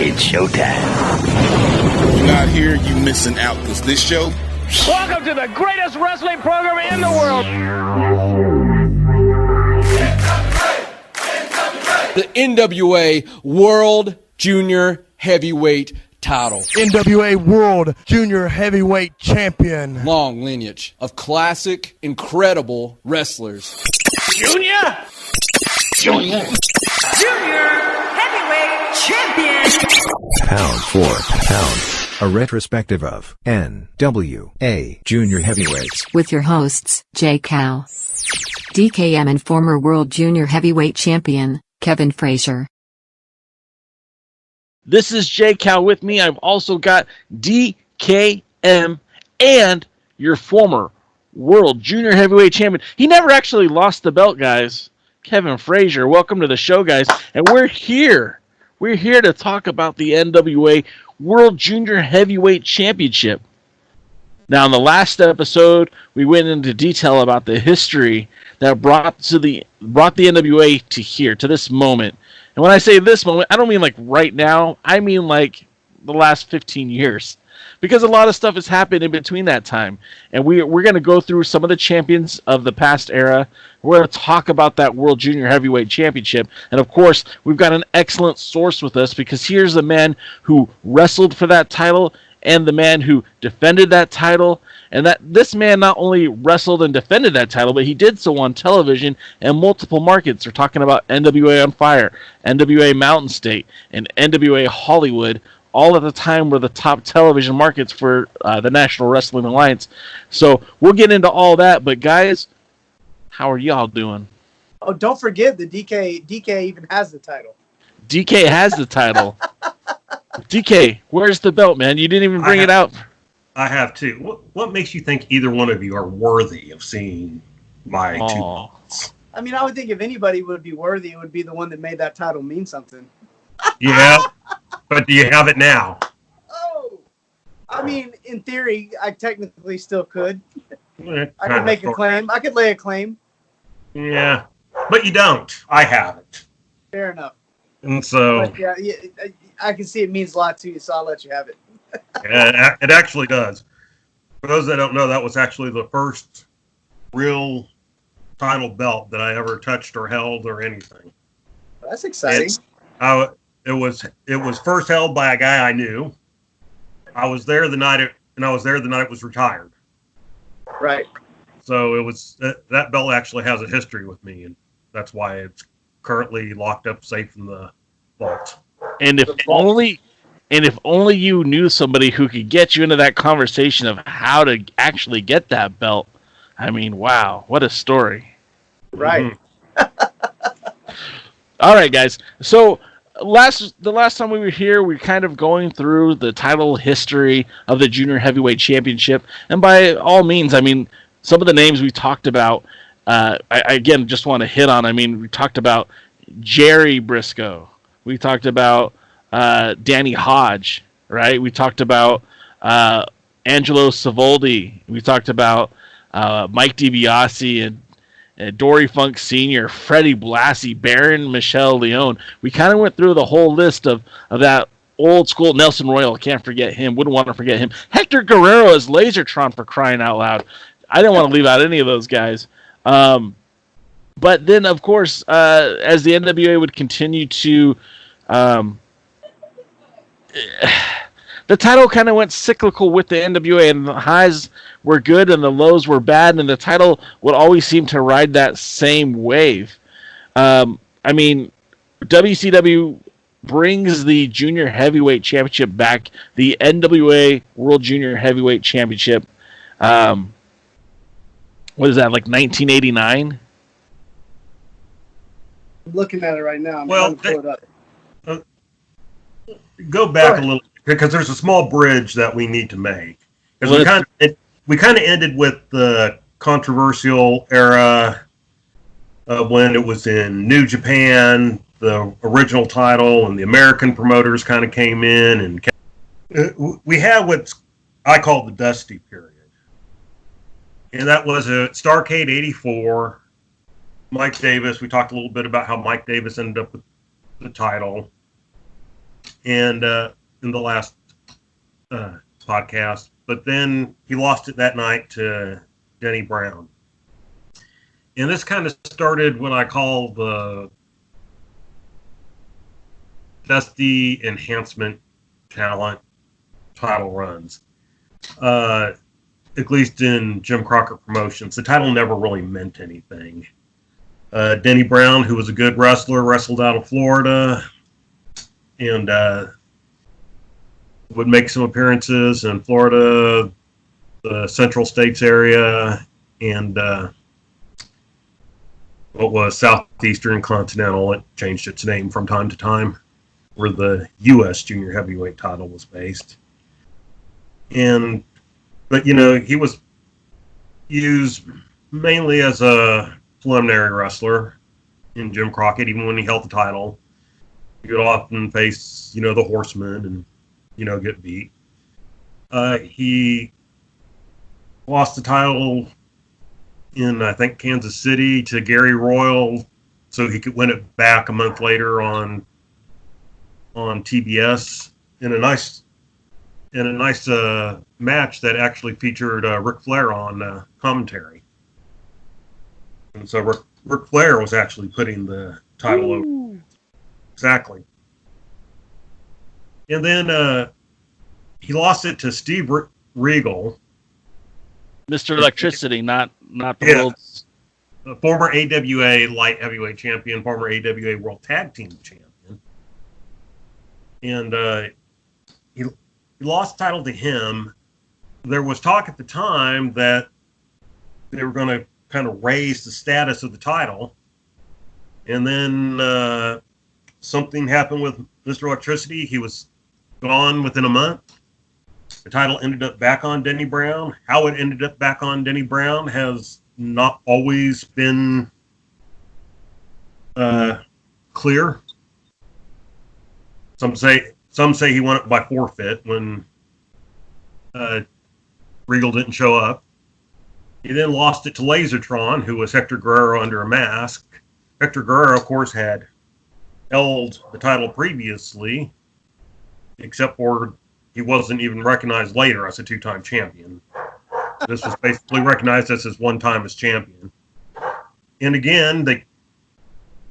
It's showtime. You're not here, you missing out, because this show... Welcome to the greatest wrestling program in the world. The NWA World Junior Heavyweight title. NWA World Junior Heavyweight Champion. Long lineage of classic, incredible wrestlers. Junior Heavyweight Champion. Pound for pound. A retrospective of NWA Junior Heavyweights. With your hosts, J. Cow, DKM and former World Junior Heavyweight Champion, Kevin Frazier. This is J. Cow. With me, I've also got DKM and your former World Junior Heavyweight Champion. He never actually lost the belt, guys. Kevin Frazier. Welcome to the show, guys. And we're here. We're here to talk about the NWA World Junior Heavyweight Championship. Now, in the last episode, we went into detail about the history that brought the NWA to here, to this moment. And when I say this moment, I don't mean like right now. I mean like the last 15 years. Because a lot of stuff has happened in between that time. And we're going to go through some of the champions of the past era. We're going to talk about that World Junior Heavyweight Championship. And of course, we've got an excellent source with us, because here's the man who wrestled for that title and the man who defended that title. And that this man not only wrestled and defended that title, but he did so on television and multiple markets. We're talking about NWA On Fire, NWA Mountain State, and NWA Hollywood. All at the time were the top television markets for the National Wrestling Alliance. So we'll get into all that. But guys, how are y'all doing? Oh, don't forget that DK even has the title. DK has the title. DK, where's the belt, man? You didn't even bring it out. I have too. What makes you think either one of you are worthy of seeing my two belts? I mean, I would think if anybody would be worthy, it would be the one that made that title mean something. Yeah, but do you have it now? Oh, I mean, in theory, I technically still could. I could make a claim. I could lay a claim. Yeah, but you don't. I have it. Fair enough. And so... But yeah, I can see it means a lot to you, so I'll let you have it. Yeah, it actually does. For those that don't know, that was actually the first real title belt that I ever touched or held or anything. That's exciting. It was first held by a guy I knew. I was there the night it was retired. Right. So it was that belt actually has a history with me, and that's why it's currently locked up safe in the vault. And if only you knew somebody who could get you into that conversation of how to actually get that belt. I mean, wow, what a story. Right. Mm-hmm. All right, guys. So the last time we were here, we were kind of going through the title history of the Junior Heavyweight Championship. And by all means, I mean, some of the names we talked about, I again just want to hit on. I mean, we talked about Jerry Briscoe. We talked about Danny Hodge, right? We talked about Angelo Savoldi. We talked about Mike DiBiase and Dory Funk Sr., Freddie Blassie, Baron Michelle Leone. We kind of went through the whole list of that old school. Nelson Royal, can't forget him. Wouldn't want to forget him. Hector Guerrero as Lasertron, for crying out loud. I didn't want to leave out any of those guys. But then, of course, as the NWA would continue to... the title kind of went cyclical with the NWA, and the highs were good and the lows were bad, and the title would always seem to ride that same wave. I mean, WCW brings the Junior Heavyweight Championship back, the NWA World Junior Heavyweight Championship. What is that, like 1989? I'm looking at it right now. Well, go back a little, because there's a small bridge that we need to make. Because we kind of ended with the controversial era of when it was in New Japan, the original title, and the American promoters kind of came in, and we had what I call the Dusty period. And that was a Starrcade 84. Mike Davis, we talked a little bit about how Mike Davis ended up with the title. and in the last podcast. But then he lost it that night to Denny Brown. And this kind of started what I call that's the enhancement talent title runs. At least in Jim Crockett Promotions, the title never really meant anything. Denny Brown, who was a good wrestler, wrestled out of Florida and would make some appearances in Florida, the Central States area, and what was Southeastern Continental. It changed its name from time to time, where the U.S. Junior Heavyweight title was based. But, he was used mainly as a preliminary wrestler in Jim Crockett, even when he held the title. He would often face, the Horsemen and, get beat. He lost the title in, I think, Kansas City to Gary Royal, so he could win it back a month later on TBS in a nice match that actually featured Ric Flair on commentary. And so Ric Flair was actually putting the title over. Exactly. And then he lost it to Steve Regal. Mr. Electricity, not the world's... A former AWA light heavyweight champion, former AWA World Tag Team champion. And he lost the title to him. There was talk at the time that they were going to kind of raise the status of the title. And then something happened with Mr. Electricity. He was gone within a month. The title ended up back on Denny Brown. How it ended up back on Denny Brown has not always been clear. Some say he won it by forfeit when Regal didn't show up. He then lost it to Lasertron, who was Hector Guerrero under a mask. Hector Guerrero, of course, had held the title previously, except for he wasn't even recognized later as a two-time champion. This was basically recognized as his one time as champion. And again,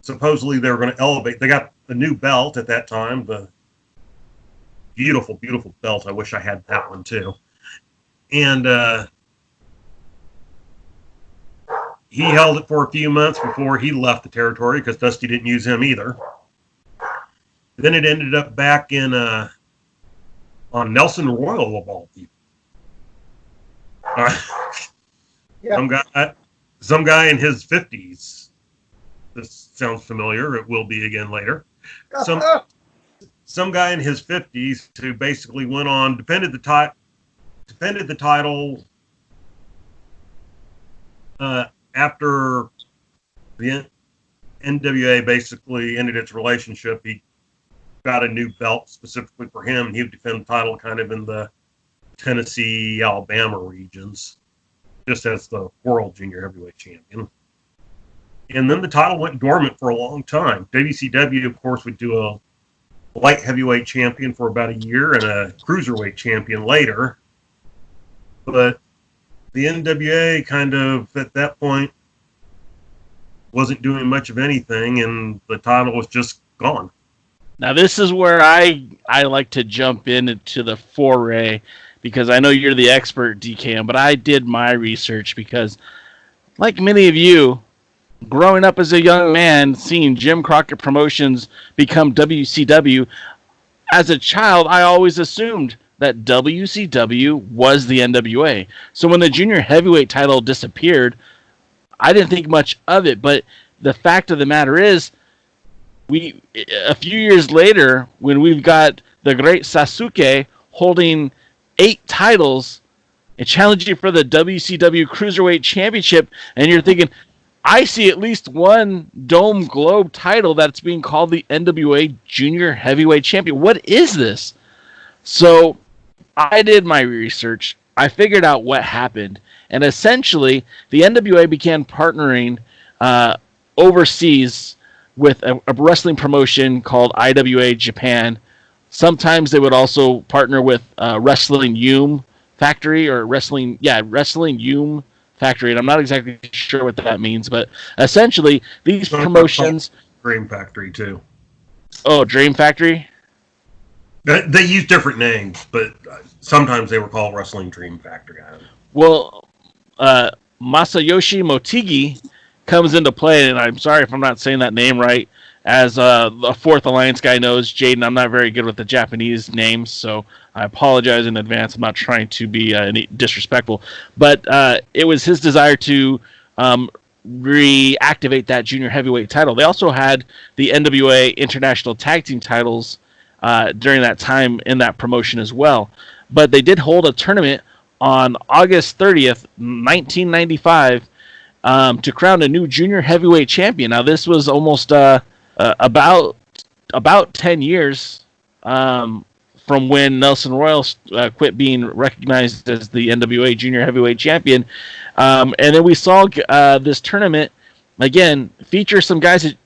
supposedly they were going to elevate. They got a new belt at that time, the beautiful, beautiful belt. I wish I had that one too. And he held it for a few months before he left the territory because Dusty didn't use him either. Then it ended up back in on Nelson Royal of all people. Some guy in his 50s. This sounds familiar. It will be again later. Some guy in his 50s who basically went on, defended the title after the NWA basically ended its relationship. He got a new belt specifically for him, and he would defend the title kind of in the Tennessee, Alabama regions, just as the World Junior Heavyweight Champion. And then the title went dormant for a long time. WCW, of course, would do a light heavyweight champion for about a year and a cruiserweight champion later. But the NWA kind of, at that point, wasn't doing much of anything, and the title was just gone. Now, this is where I like to jump into the foray, because I know you're the expert, DKM, but I did my research because, like many of you, growing up as a young man, seeing Jim Crockett Promotions become WCW, as a child, I always assumed that WCW was the NWA. So when the junior heavyweight title disappeared, I didn't think much of it. But the fact of the matter is, a few years later, when we've got the great Sasuke holding 8 titles and challenging for the WCW Cruiserweight Championship, and you're thinking, I see at least one Dome Globe title that's being called the NWA Junior Heavyweight Champion. What is this? So I did my research. I figured out what happened. And essentially, the NWA began partnering overseas with a wrestling promotion called IWA Japan Sometimes they would also partner with Wrestling Yum Factory or Wrestling Yum Factory, and I'm not exactly sure what that means, but essentially these promotions. Dream Factory too. Oh, Dream Factory. They use different names, but sometimes they were called Wrestling Dream Factory. Well, Masayoshi Motegi comes into play, and I'm sorry if I'm not saying that name right. As the Fourth Alliance guy knows, Jaden, I'm not very good with the Japanese names, so I apologize in advance. I'm not trying to be disrespectful, but it was his desire to reactivate that junior heavyweight title. They also had the NWA International Tag Team titles during that time in that promotion as well. But they did hold a tournament on August 30th, 1995, to crown a new junior heavyweight champion. Now, this was almost about 10 years from when Nelson Royal quit being recognized as the NWA junior heavyweight champion. And then we saw this tournament, again, feature some guys that,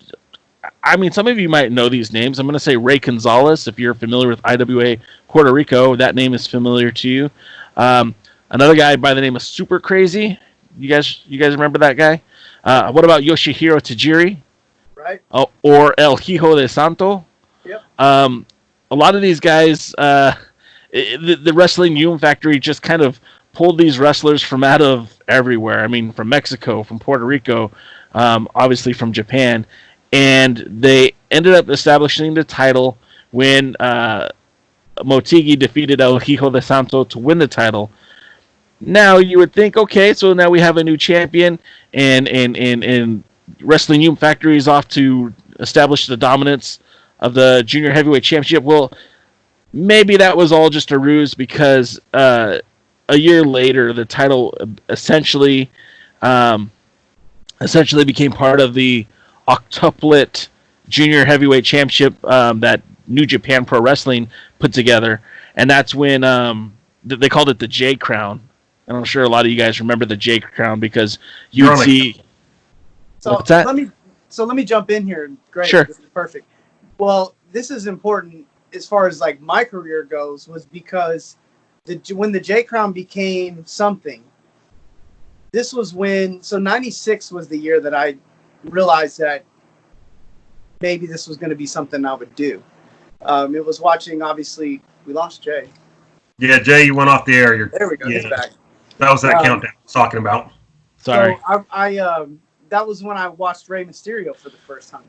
I mean, some of you might know these names. I'm going to say Ray Gonzalez. If you're familiar with IWA Puerto Rico, that name is familiar to you. Another guy by the name of Super Crazy. You guys remember that guy? What about Yoshihiro Tajiri? Right. Or El Hijo de Santo? Yep. A lot of these guys, the Wrestling Yum Factory just kind of pulled these wrestlers from out of everywhere. I mean, from Mexico, from Puerto Rico, obviously from Japan. And they ended up establishing the title when Motegi defeated El Hijo de Santo to win the title. Now you would think, okay, so now we have a new champion, and Wrestling Yum Factory is off to establish the dominance of the Junior Heavyweight Championship. Well, maybe that was all just a ruse, because a year later the title essentially became part of the octuplet Junior Heavyweight Championship that New Japan Pro Wrestling put together, and that's when they called it the J Crown. And I'm sure a lot of you guys remember the J Crown because you would see. So what's that? Let me jump in here. Great, sure. This is perfect. Well, this is important as far as like my career goes, was because when the J Crown became something. This was when 96 was the year that I realized that maybe this was going to be something I would do. It was watching, obviously, we lost Jay. Yeah, Jay, you went off the air. There we go. Yeah. He's back. That was that countdown I was talking about. Sorry. So I that was when I watched Rey Mysterio for the first time.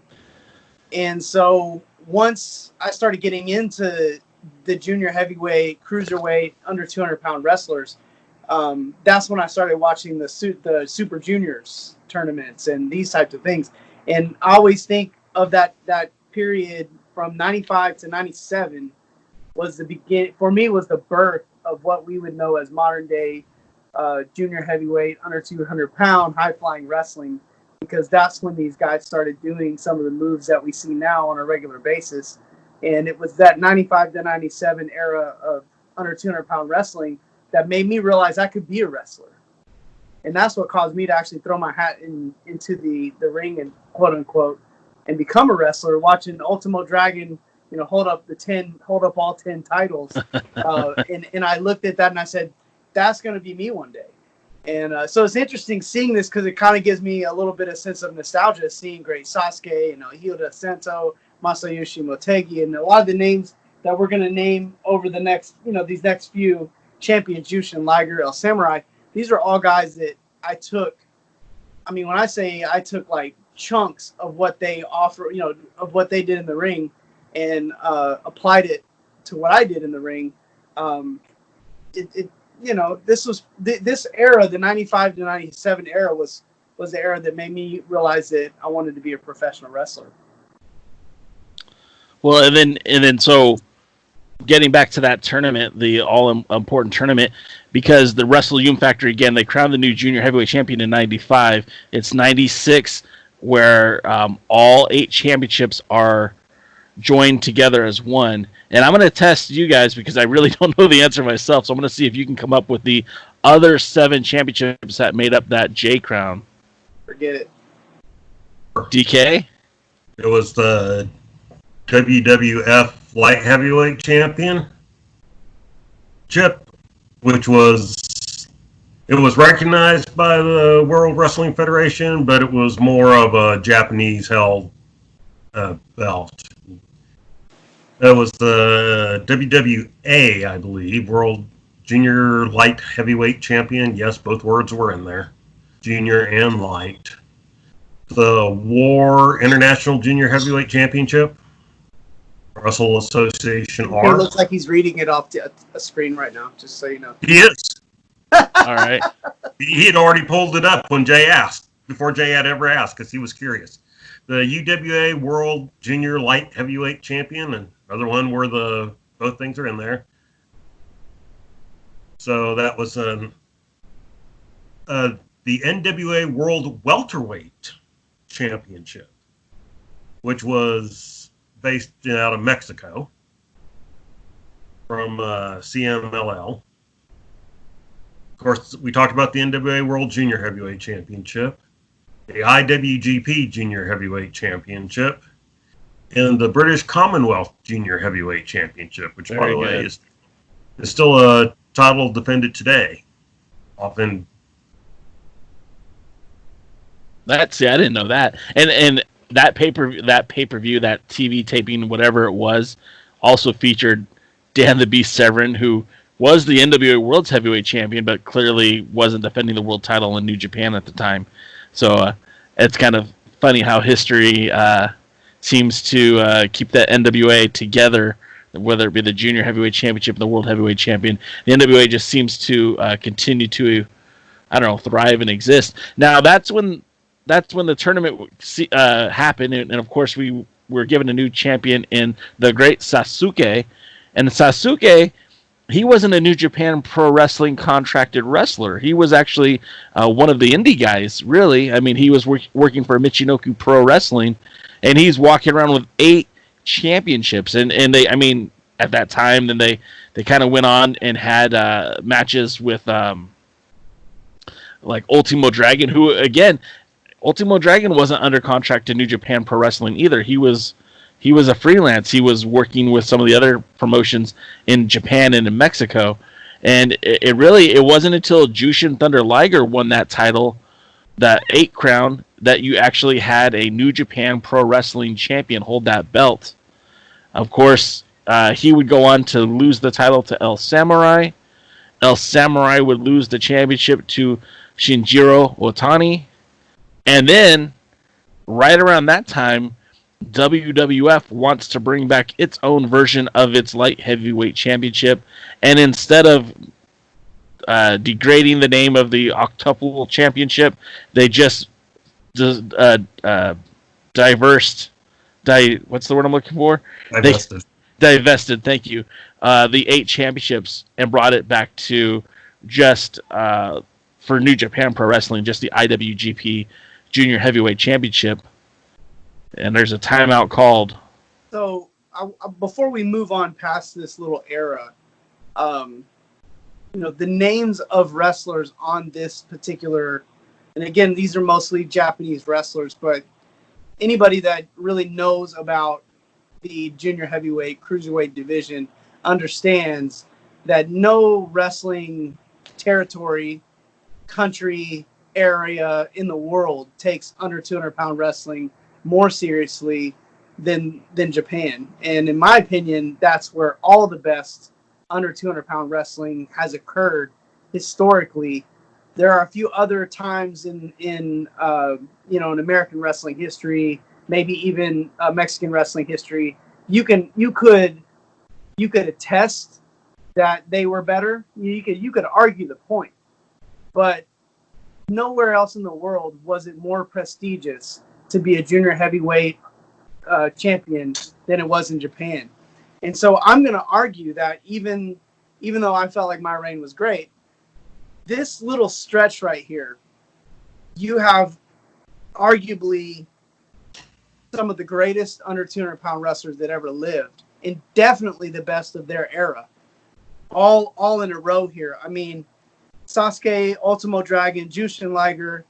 And so once I started getting into the junior heavyweight, cruiserweight, under 200-pound wrestlers, that's when I started watching the Super Juniors tournaments and these types of things. And I always think of that period from 95 to 97 was the beginning, for me, was the birth of what we would know as modern day junior heavyweight, under 200-pound, high-flying wrestling, because that's when these guys started doing some of the moves that we see now on a regular basis. And it was that 95 to 97 era of under 200-pound wrestling that made me realize I could be a wrestler. And that's what caused me to actually throw my hat into the ring and quote unquote and become a wrestler, watching Ultimo Dragon, hold up all 10 titles. And I looked at that and I said, that's going to be me one day. And so it's interesting seeing this, because it kind of gives me a little bit of sense of nostalgia, seeing Great Sasuke, Hilda Santo, Masayoshi Motegi, and a lot of the names that we're going to name over the next, these next few champions, Jushin Liger, El Samurai. These are all guys that I took. I mean, when I say I took like chunks of what they offer, of what they did in the ring, and applied it to what I did in the ring. This era, the 95 to 97 era, was the era that made me realize that I wanted to be a professional wrestler. Well, and then so getting back to that tournament, the all-important tournament, because the Wrestle Yum Factory, again, they crowned the new junior heavyweight champion in 95. It's 96 where all 8 championships are joined together as one. And I'm going to test you guys because I really don't know the answer myself. So I'm going to see if you can come up with the other 7 championships that made up that J Crown. Forget it. DK? It was the WWF light heavyweight championship, which was recognized by the World Wrestling Federation, but it was more of a Japanese-held belt. That was the WWA, I believe, World Junior Light Heavyweight Champion. Yes, both words were in there, junior and light. The War International Junior Heavyweight Championship, Wrestle Association R. It looks like he's reading it off a screen right now, just so you know. He is. All right. He had already pulled it up when Jay asked, before Jay had ever asked, because he was curious. The UWA World Junior Light Heavyweight Champion, and other one where both things are in there. So that was the NWA World Welterweight Championship, which was based out of Mexico from CMLL. Of course, we talked about the NWA World Junior Heavyweight Championship, the IWGP Junior Heavyweight Championship, and the British Commonwealth Junior Heavyweight Championship, which, by the way, is still a title defended today. Often. I didn't know that. And that pay-per-view, that TV taping, whatever it was, also featured Dan the Beast Severn, who was the NWA World's Heavyweight Champion, but clearly wasn't defending the world title in New Japan at the time. So it's kind of funny how history seems to keep that NWA together, whether it be the Junior Heavyweight Championship and the World Heavyweight Champion. The NWA just seems to continue to, thrive and exist. Now, that's when the tournament happened, and of course we were given a new champion in the great Sasuke. And Sasuke, he wasn't a New Japan Pro Wrestling contracted wrestler. He was actually one of the indie guys, really. I mean, he was working for Michinoku Pro Wrestling, and he's walking around with 8 championships. And they, I mean, at that time, then they kind of went on and had matches with like Ultimo Dragon, who, again, Ultimo Dragon wasn't under contract to New Japan Pro Wrestling either. He was a freelance. He was working with some of the other promotions in Japan and in Mexico. And it wasn't until Jushin Thunder Liger won that title, that 8 crown, that you actually had a New Japan Pro Wrestling champion hold that belt. Of course, he would go on to lose the title to El Samurai. El Samurai would lose the championship to Shinjiro Otani. And then, right around that time, WWF wants to bring back its own version of its light heavyweight championship, and instead of degrading the name of the octuple championship, they just what's the word I'm looking for? Divested. Thank you. The 8 championships and brought it back to just for New Japan Pro Wrestling, just the IWGP Junior Heavyweight Championship. And there's a timeout called. So before we move on past this little era, the names of wrestlers on this particular, and again, these are mostly Japanese wrestlers, but anybody that really knows about the junior heavyweight, cruiserweight division understands that no wrestling territory, country, area in the world takes under 200-pound wrestling more seriously than Japan. And in my opinion, that's where all the best under 200-pound wrestling has occurred historically. There are a few other times in American wrestling history, maybe even Mexican wrestling history, you could attest that they were better. You could argue the point, but nowhere else in the world was it more prestigious to be a junior heavyweight champion than it was in Japan. And so I'm going to argue that even though I felt like my reign was great, this little stretch right here, you have arguably some of the greatest under 200-pound wrestlers that ever lived, and definitely the best of their era, all in a row here. I mean, Sasuke, Ultimo Dragon, Jushin Liger,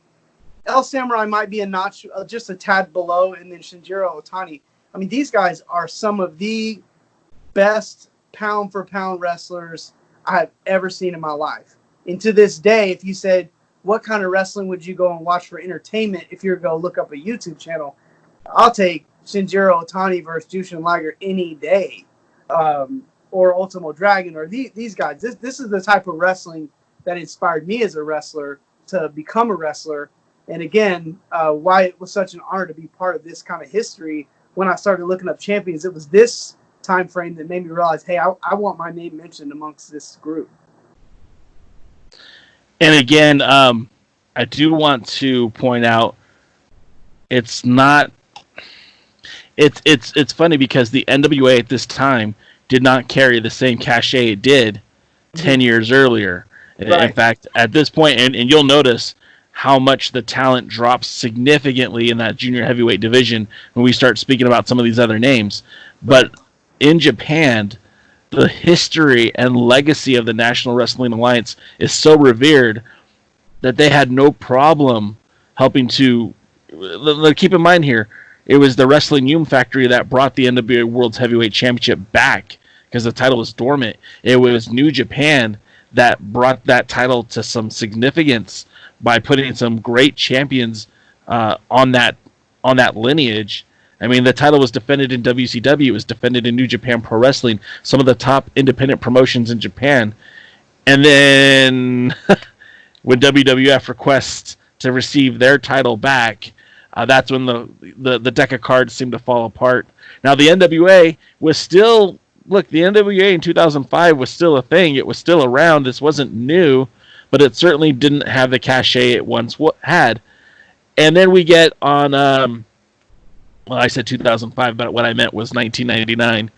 El Samurai might be a notch, just a tad below, and then Shinjiro Otani. I mean, these guys are some of the best pound for pound wrestlers I've ever seen in my life. And to this day, if you said, what kind of wrestling would you go and watch for entertainment if you were going to look up a YouTube channel, I'll take Shinjiro Otani versus Jushin Liger any day, or Ultimo Dragon, or these guys. This is the type of wrestling that inspired me as a wrestler to become a wrestler. And again, why it was such an honor to be part of this kind of history. When I started looking up champions, it was this time frame that made me realize, hey, I want my name mentioned amongst this group. And again, I do want to point out, it's not. It's funny because the NWA at this time did not carry the same cachet it did 10 years earlier. Right. In fact, at this point, and you'll notice how much the talent drops significantly in that junior heavyweight division when we start speaking about some of these other names. But in Japan, the history and legacy of the National Wrestling Alliance is so revered that they had no problem helping to... Keep in mind here, it was the Wrestling Yum Factory that brought the NWA World Heavyweight Championship back because the title was dormant. It was New Japan that brought that title to some significance by putting some great champions on that lineage. I mean, the title was defended in WCW. It was defended in New Japan Pro Wrestling, some of the top independent promotions in Japan. And then when WWF requests to receive their title back, that's when the deck of cards seemed to fall apart. Now, the NWA was still... Look, the NWA in 2005 was still a thing. It was still around. This wasn't new, but it certainly didn't have the cachet it once had. And then we get on, well, I said 2005, but what I meant was 1999,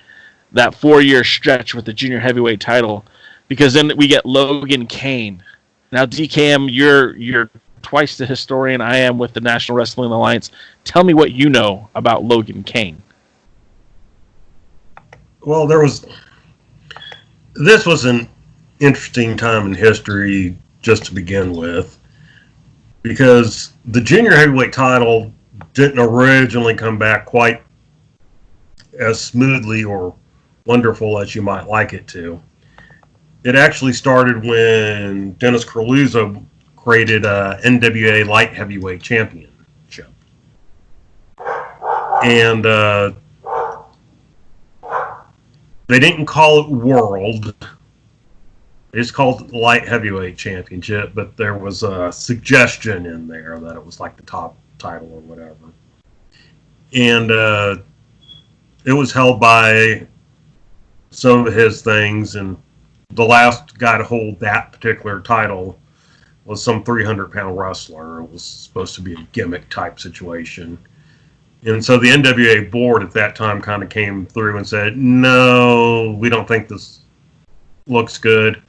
that 4-year stretch with the junior heavyweight title, because then we get Logan Kane. Now, DKM, you're twice the historian I am with the National Wrestling Alliance. Tell me what you know about Logan Kane. Well, this was an interesting time in history just to begin with, because the junior heavyweight title didn't originally come back quite as smoothly or wonderful as you might like it to. It actually started when Dennis Corluzzo created a NWA Light Heavyweight Championship. And they didn't call it World. They just called it the Light Heavyweight Championship, but there was a suggestion in there that it was like the top title or whatever. And it was held by some of his things, and the last guy to hold that particular title was some 300-pound wrestler. It was supposed to be a gimmick-type situation. And so the NWA board at that time kind of came through and said, no, we don't think this looks good.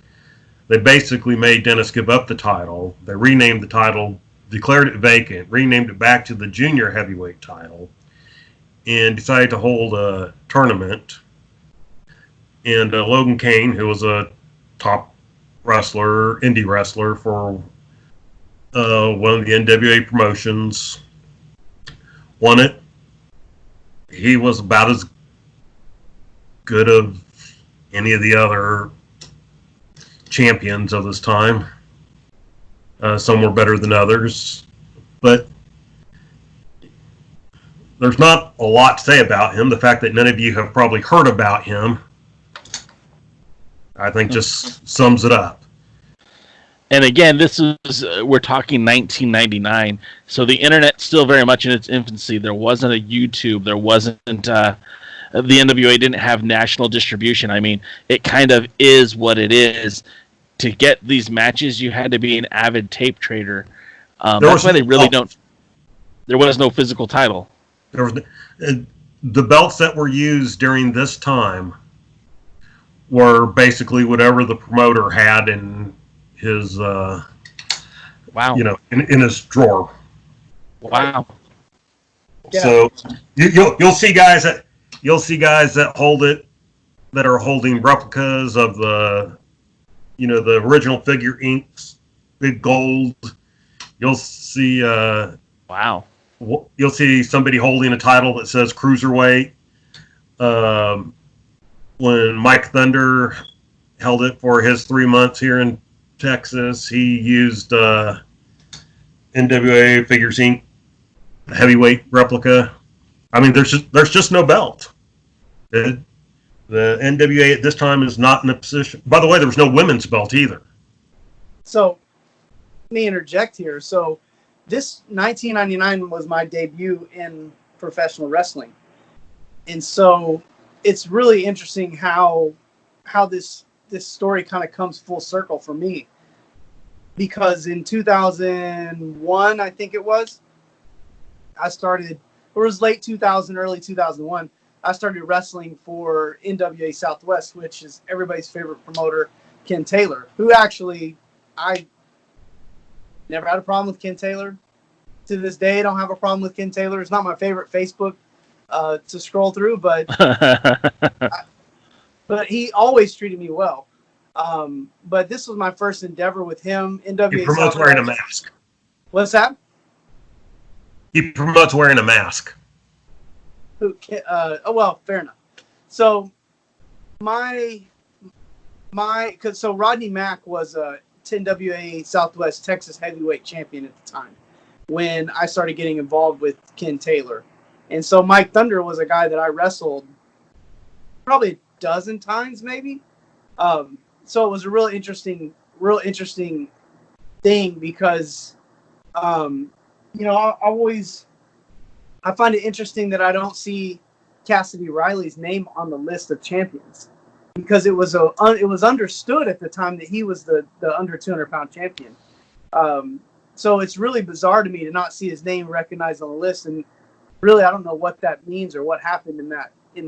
They basically made Dennis give up the title. They renamed the title, declared it vacant, renamed it back to the junior heavyweight title, and decided to hold a tournament. And Logan Kane, who was a top wrestler, indie wrestler for one of the NWA promotions, won it. He was about as good of any of the other champions of this time. Some were better than others, but there's not a lot to say about him. The fact that none of you have probably heard about him, I think, just sums it up. And again, this is we're talking 1999, so the internet's still very much in its infancy. There wasn't a YouTube. There wasn't the NWA didn't have national distribution. I mean, it kind of is what it is. To get these matches, you had to be an avid tape trader. That's why they really don't. There was no physical title. There was the belts that were used during this time were basically whatever the promoter had in his in his drawer. Wow. So you'll see guys that hold it, that are holding replicas of the the original figure inks, big gold. You'll see wow. You'll see somebody holding a title that says cruiserweight. when Mike Thunder held it for his 3 months here in Texas, he used NWA Figures Inc. heavyweight replica. I mean, there's just no belt. The NWA at this time is not in a position. By the way, there was no women's belt either. So, let me interject here. So, this 1999 was my debut in professional wrestling, and so it's really interesting how this story kind of comes full circle for me, because in 2001, I think it was, it was late 2000, early 2001. I started wrestling for NWA Southwest, which is everybody's favorite promoter, Ken Taylor, who actually I never had a problem with Ken Taylor. To this day, I don't have a problem with Ken Taylor. It's not my favorite Facebook to scroll through, but but he always treated me well. But this was my first endeavor with him. NWA He promotes Southwest. wearing a mask. What's that? He promotes wearing a mask. Oh well, fair enough. So so Rodney Mack was a NWA Southwest Texas heavyweight champion at the time when I started getting involved with Ken Taylor, and so Mike Thunder was a guy that I wrestled probably a dozen times, maybe. So it was a real interesting thing because, I find it interesting that I don't see Cassidy Riley's name on the list of champions, because it was understood at the time that he was the under 200-pound champion. So it's really bizarre to me to not see his name recognized on the list, and really I don't know what that means or what happened in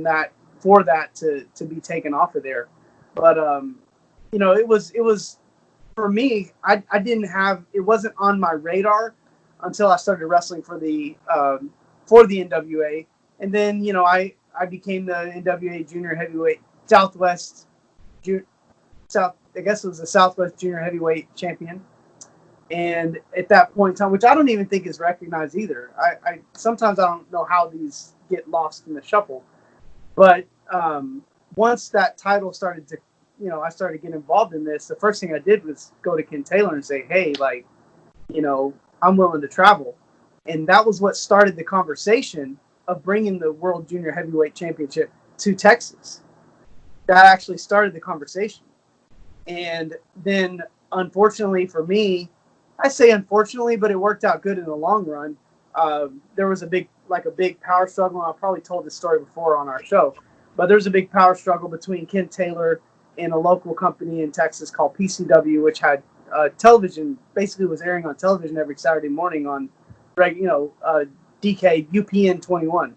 that for that to be taken off of there. But it was for me. I didn't have it wasn't on my radar until I started wrestling for the NWA, and then I became the NWA Junior Heavyweight Southwest. I guess it was the Southwest Junior Heavyweight Champion. And at that point in time, which I don't even think is recognized either. I sometimes I don't know how these get lost in the shuffle. But once that title started to, I started getting involved in this, the first thing I did was go to Ken Taylor and say, hey, I'm willing to travel. And that was what started the conversation of bringing the World Junior Heavyweight Championship to Texas. That actually started the conversation. And then, unfortunately for me, I say unfortunately, but it worked out good in the long run. There was a big power struggle. I've probably told this story before on our show, but there's a big power struggle between Ken Taylor and a local company in Texas called PCW, which had television, basically was airing on television every Saturday morning on, DK UPN 21.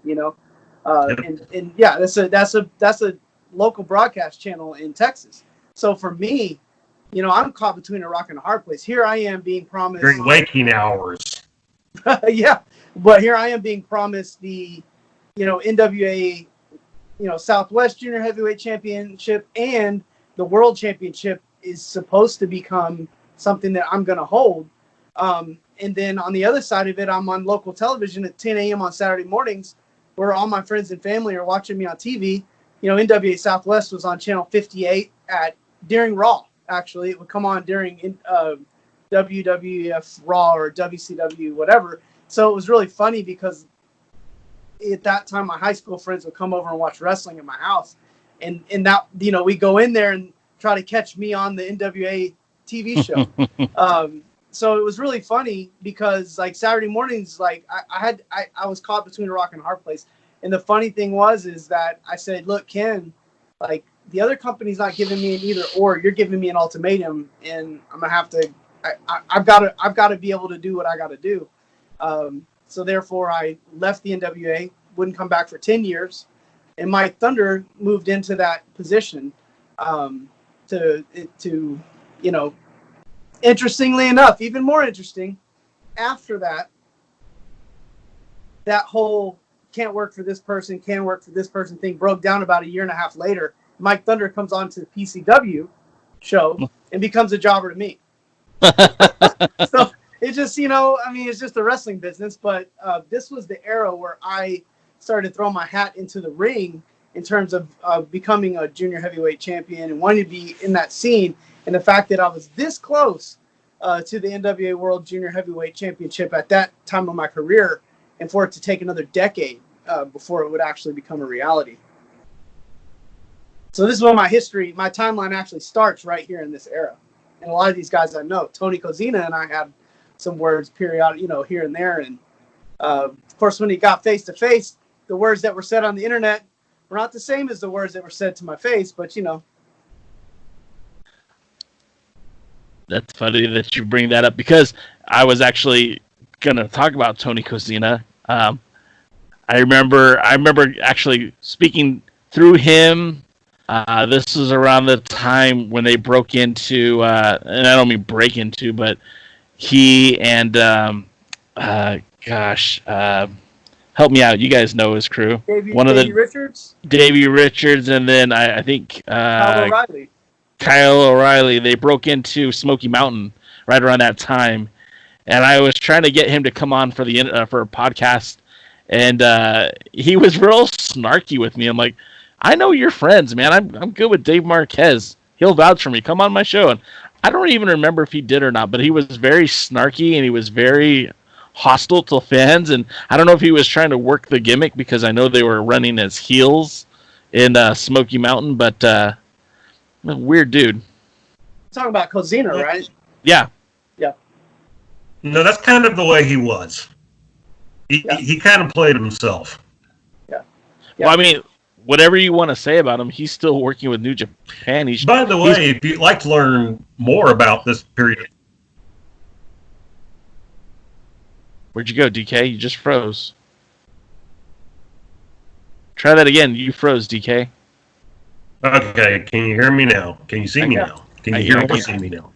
And yeah, that's a local broadcast channel in Texas. So for me, I'm caught between a rock and a hard place. Here I am being promised during waking hours. Yeah, but here I am being promised the, NWA, Southwest Junior Heavyweight Championship, and the World Championship is supposed to become something that I'm going to hold. And then on the other side of it, I'm on local television at 10 a.m. on Saturday mornings, where all my friends and family are watching me on TV. NWA Southwest was on channel 58 during Raw. Actually, it would come on during WWF Raw or WCW, whatever. So it was really funny because at that time, my high school friends would come over and watch wrestling at my house. And that, we go in there and try to catch me on the NWA TV show. So it was really funny because Saturday mornings, I was caught between a rock and a hard place. And the funny thing is that I said, look, Ken, the other company's not giving me an either or. You're giving me an ultimatum, and I'm gonna have to. I've got to be able to do what I got to do. So therefore, I left the NWA, wouldn't come back for 10 years, and Mike Thunder moved into that position. Interestingly enough, even more interesting, after that whole can't work for this person, can work for this person thing broke down about a year and a half later. Mike Thunder comes on to the PCW show and becomes a jobber to me. So it just, it's just the wrestling business. But this was the era where I started throwing my hat into the ring in terms of becoming a junior heavyweight champion and wanting to be in that scene. And the fact that I was this close to the NWA World Junior Heavyweight Championship at that time of my career, and for it to take another decade before it would actually become a reality. So this is where my timeline actually starts right here in this era. And a lot of these guys I know, Tony Kozina and I had some words periodic, here and there. And of course, when he got face to face, the words that were said on the internet were not the same as the words that were said to my face, but That's funny that you bring that up, because I was actually going to talk about Tony Kozina. I remember actually speaking through him. This was around the time when they broke into, and I don't mean break into, but he and, help me out. You guys know his crew. Davey Richards? Davey Richards, and then I think Kyle O'Reilly. They broke into Smoky Mountain right around that time, and I was trying to get him to come on for for a podcast, and he was real snarky with me. I'm like, I know you're friends, man. I'm good with Dave Marquez. He'll vouch for me. Come on my show. And I don't even remember if he did or not, but he was very snarky and he was very hostile to fans. And I don't know if he was trying to work the gimmick, because I know they were running as heels in Smoky Mountain, but weird dude. Talking about Kozina, right? Yeah. Yeah. No, that's kind of the way he was. He kind of played himself. Yeah. Well, I mean, whatever you want to say about him, he's still working with New Japan. By the way, if you'd like to learn more about this period. Where'd you go, DK? You just froze. Try that again. You froze, DK. Okay, can you hear me now? Can you see me now? Can you hear or see me now?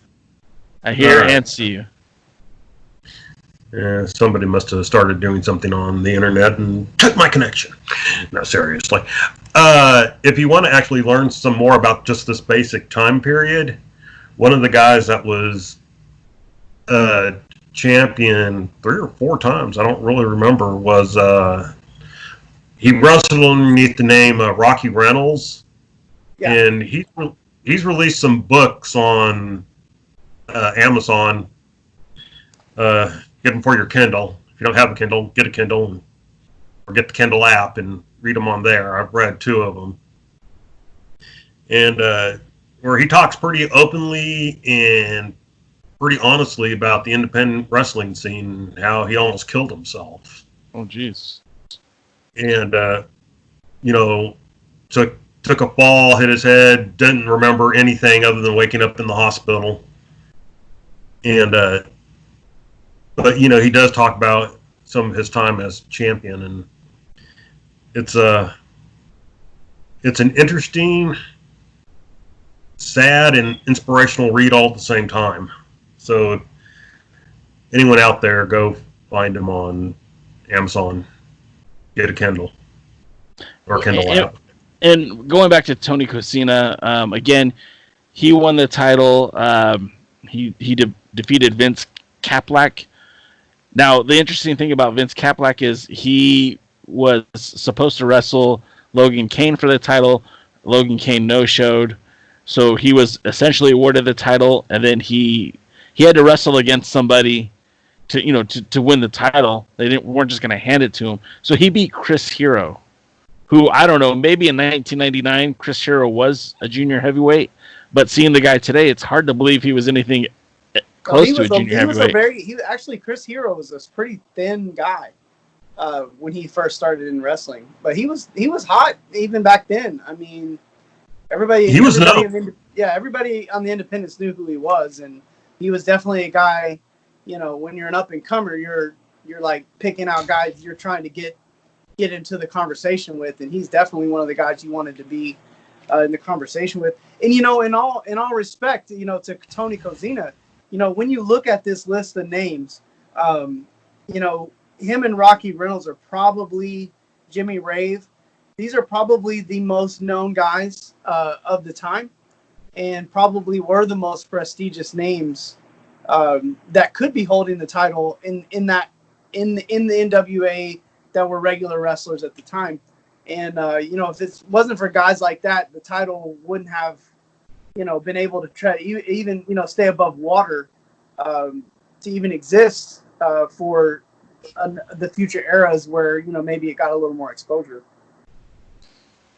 I hear and see you. Somebody must have started doing something on the internet and took my connection. No, seriously. If you want to actually learn some more about just this basic time period, one of the guys that was champion 3 or 4 times, I don't really remember, was he wrestled underneath the name Rocky Reynolds. Yeah. And he's released some books on Amazon. Get them for your Kindle. If you don't have a Kindle, get a Kindle, or get the Kindle app and read them on there. I've read 2 of them. And where he talks pretty openly and pretty honestly about the independent wrestling scene, and how he almost killed himself. Oh, jeez. And, took a fall, hit his head, didn't remember anything other than waking up in the hospital. And, but, he does talk about some of his time as champion, and it's an interesting, sad, and inspirational read all at the same time. So if anyone out there, go find him on Amazon, get a Kindle or a Kindle app. And going back to Tony Kozina, again, he won the title. He defeated Vince Kaplak. Now, the interesting thing about Vince Kaplak is he was supposed to wrestle Logan Kane for the title. Logan Kane no-showed. So he was essentially awarded the title, and then he had to wrestle against somebody to win the title. They weren't just going to hand it to him. So he beat Chris Hero, who, I don't know, maybe in 1999, Chris Hero was a junior heavyweight, but seeing the guy today, it's hard to believe he was anything close to a junior heavyweight. Chris Hero was a pretty thin guy when he first started in wrestling, but he was hot even back then. I mean, everybody on the independents knew who he was, and he was definitely a guy. When you're an up and comer, you're like picking out guys you're trying to get into the conversation with, and he's definitely one of the guys you wanted to be in the conversation with. And in all respect, to Tony Kozina, when you look at this list of names, him and Rocky Reynolds are probably Jimmy Rave. These are probably the most known guys of the time, and probably were the most prestigious names that could be holding the title in the NWA that were regular wrestlers at the time. And if it wasn't for guys like that, the title wouldn't have been able to try even stay above water to even exist for the future eras where maybe it got a little more exposure.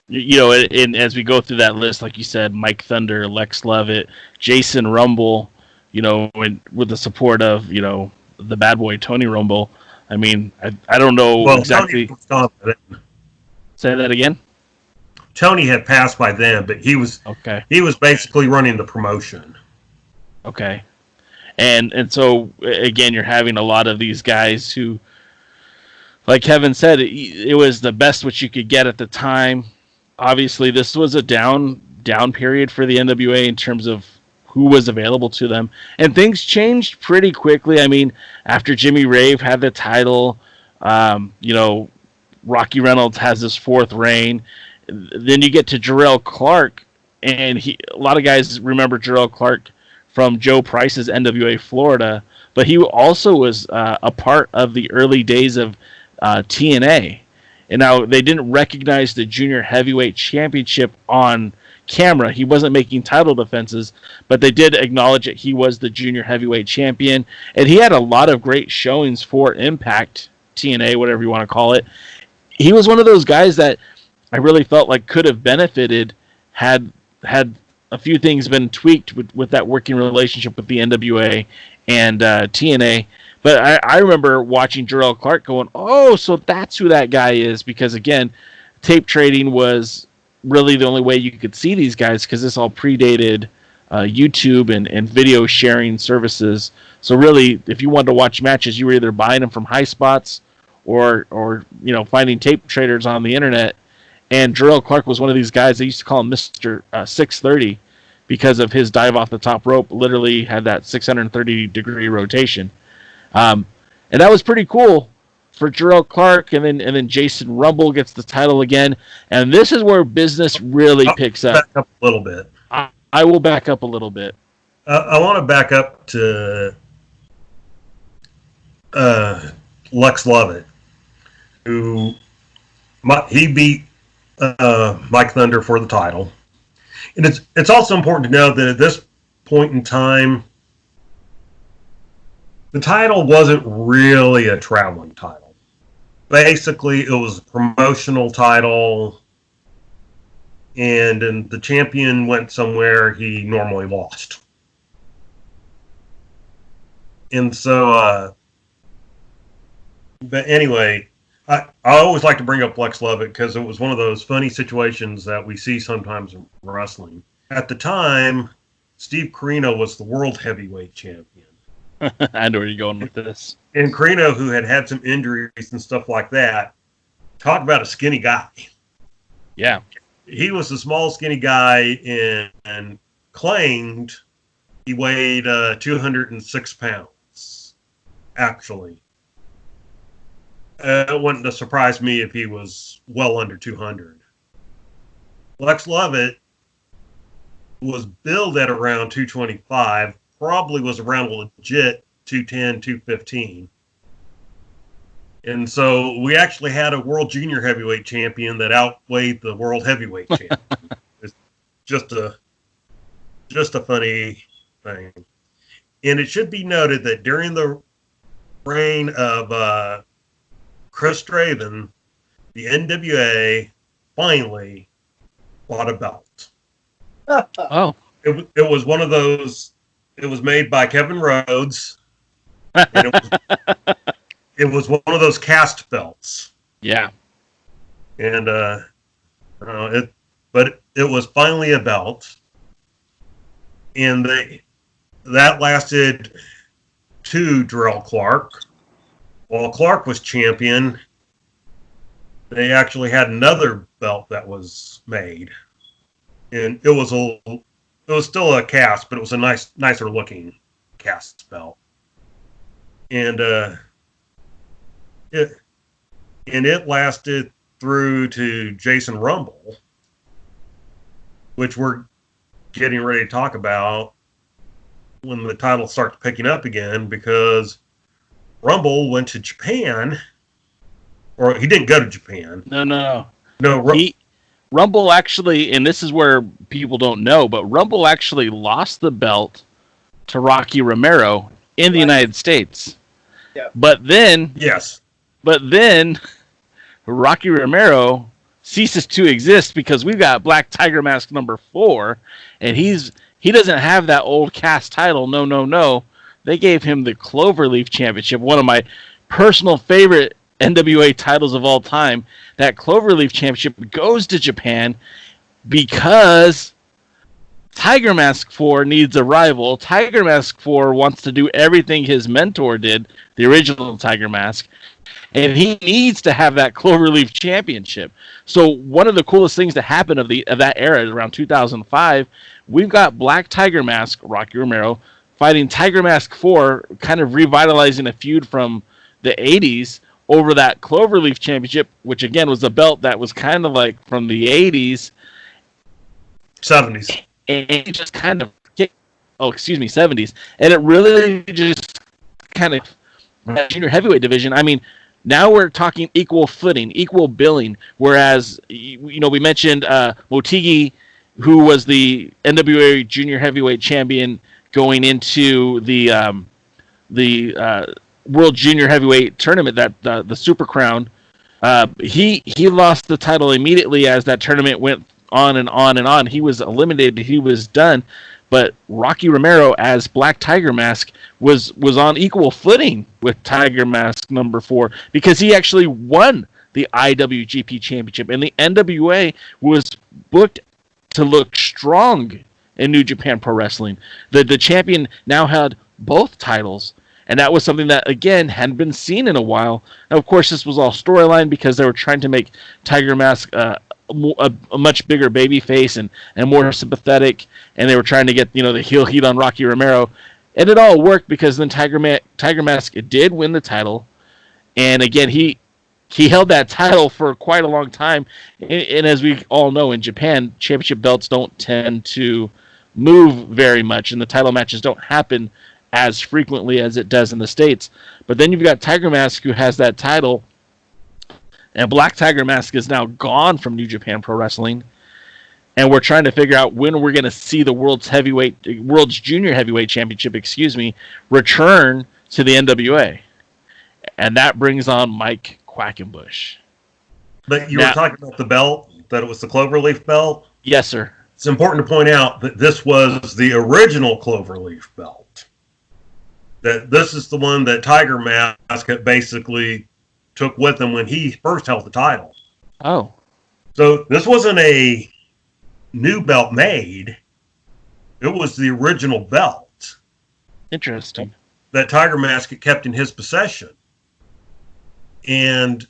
And as we go through that list, like you said, Mike Thunder, Lex Lovett, Jason Rumble, and with the support of the bad boy Tony Rumble. I mean, I don't know exactly. Say that again. Tony had passed by then, but he was okay. He was basically running the promotion. Okay, and so again, you're having a lot of these guys who, like Kevin said, it was the best which you could get at the time. Obviously, this was a down period for the NWA in terms of who was available to them, and things changed pretty quickly. I mean, after Jimmy Rave had the title, Rocky Reynolds has his fourth reign. Then you get to Jarrell Clark, and a lot of guys remember Jarrell Clark from Joe Price's NWA Florida, but he also was a part of the early days of TNA. And now they didn't recognize the Junior Heavyweight Championship on camera. He wasn't making title defenses, but they did acknowledge that he was the Junior Heavyweight Champion, and he had a lot of great showings for Impact, TNA, whatever you want to call it. He was one of those guys that I really felt like could have benefited had a few things been tweaked with that working relationship with the NWA and TNA. But I remember watching Jarrell Clark going, oh, so that's who that guy is, because, again, tape trading was really the only way you could see these guys because this all predated YouTube and video sharing services. So really, if you wanted to watch matches, you were either buying them from High Spots or finding tape traders on the internet. And Jarrell Clark was one of these guys. They used to call him Mr. 630 because of his dive off the top rope. Literally had that 630-degree rotation. And that was pretty cool for Jarrell Clark. And then Jason Rumble gets the title again. And this is where business really picks up. Back up a little bit. I will back up a little bit. I want to back up to Lex Lovett, who he beat Mike Thunder for the title. And it's also important to know that at this point in time, the title wasn't really a traveling title. Basically, it was a promotional title, and the champion went somewhere he normally lost. And so, but anyway, I always like to bring up Lex Lovett because it was one of those funny situations that we see sometimes in wrestling. At the time, Steve Corino was the world heavyweight champion. I know where you're going with this. And Corino, who had some injuries and stuff like that, talk about a skinny guy. Yeah. He was a small, skinny guy and claimed he weighed 206 pounds, actually. It wouldn't have surprised me if he was well under 200. Lex Lovett was billed at around 225, probably was around legit 210, 215. And so we actually had a world junior heavyweight champion that outweighed the world heavyweight champion. It's just a funny thing. And it should be noted that during the reign of Chris Draven, the NWA finally bought a belt. Oh. It was one of those, it was made by Kevin Rhodes. And it was one of those cast belts. Yeah. And it was finally a belt. And that lasted to Jarrell Clark. While Clark was champion, they actually had another belt that was made. And it was still a cast, but it was a nicer looking cast belt. And it lasted through to Jason Rumble, which we're getting ready to talk about when the title starts picking up again, because Rumble went to Japan, or he didn't go to Japan. No. No, Rumble actually, and this is where people don't know, but Rumble actually lost the belt to Rocky Romero in the United States. Yeah. But then Rocky Romero ceases to exist because we've got Black Tiger Mask number 4, and he doesn't have that old cast title. No. They gave him the Cloverleaf Championship, one of my personal favorite NWA titles of all time. That Cloverleaf Championship goes to Japan because Tiger Mask 4 needs a rival. Tiger Mask 4 wants to do everything his mentor did, the original Tiger Mask, and he needs to have that Cloverleaf Championship. So one of the coolest things to happen of that era, around 2005, we've got Black Tiger Mask, Rocky Romero, fighting Tiger Mask 4, kind of revitalizing a feud from the 80s over that Cloverleaf Championship, which again was a belt that was kind of like from the 80s. 70s. And it just kind of 70s. And it really just kind of, junior heavyweight division, I mean, now we're talking equal footing, equal billing, whereas, we mentioned Motegi, who was the NWA junior heavyweight champion going into the World Junior Heavyweight Tournament, that the Super Crown. He lost the title immediately as that tournament went on and on and on. He was eliminated. He was done. But Rocky Romero as Black Tiger Mask was on equal footing with Tiger Mask number 4 because he actually won the IWGP Championship, and the NWA was booked to look strong in New Japan Pro Wrestling. The champion now had both titles, and that was something that, again, hadn't been seen in a while. Now, of course, this was all storyline because they were trying to make Tiger Mask a much bigger baby face and more sympathetic, and they were trying to get the heel heat on Rocky Romero, and it all worked because then Tiger Mask did win the title, and again he held that title for quite a long time, and as we all know, in Japan, championship belts don't tend to move very much, and the title matches don't happen as frequently as it does in the States. But then you've got Tiger Mask, who has that title, and Black Tiger Mask is now gone from New Japan Pro Wrestling, and we're trying to figure out when we're going to see the World's Junior Heavyweight Championship, return to the NWA, and that brings on Mike Quackenbush. But you were talking about the belt, that it was the Cloverleaf belt? Yes, sir. It's important to point out that this was the original Cloverleaf belt. That this is the one that Tiger Mask basically took with him when he first held the title. Oh. So this wasn't a new belt made. It was the original belt. Interesting. That Tiger Mask had kept in his possession. And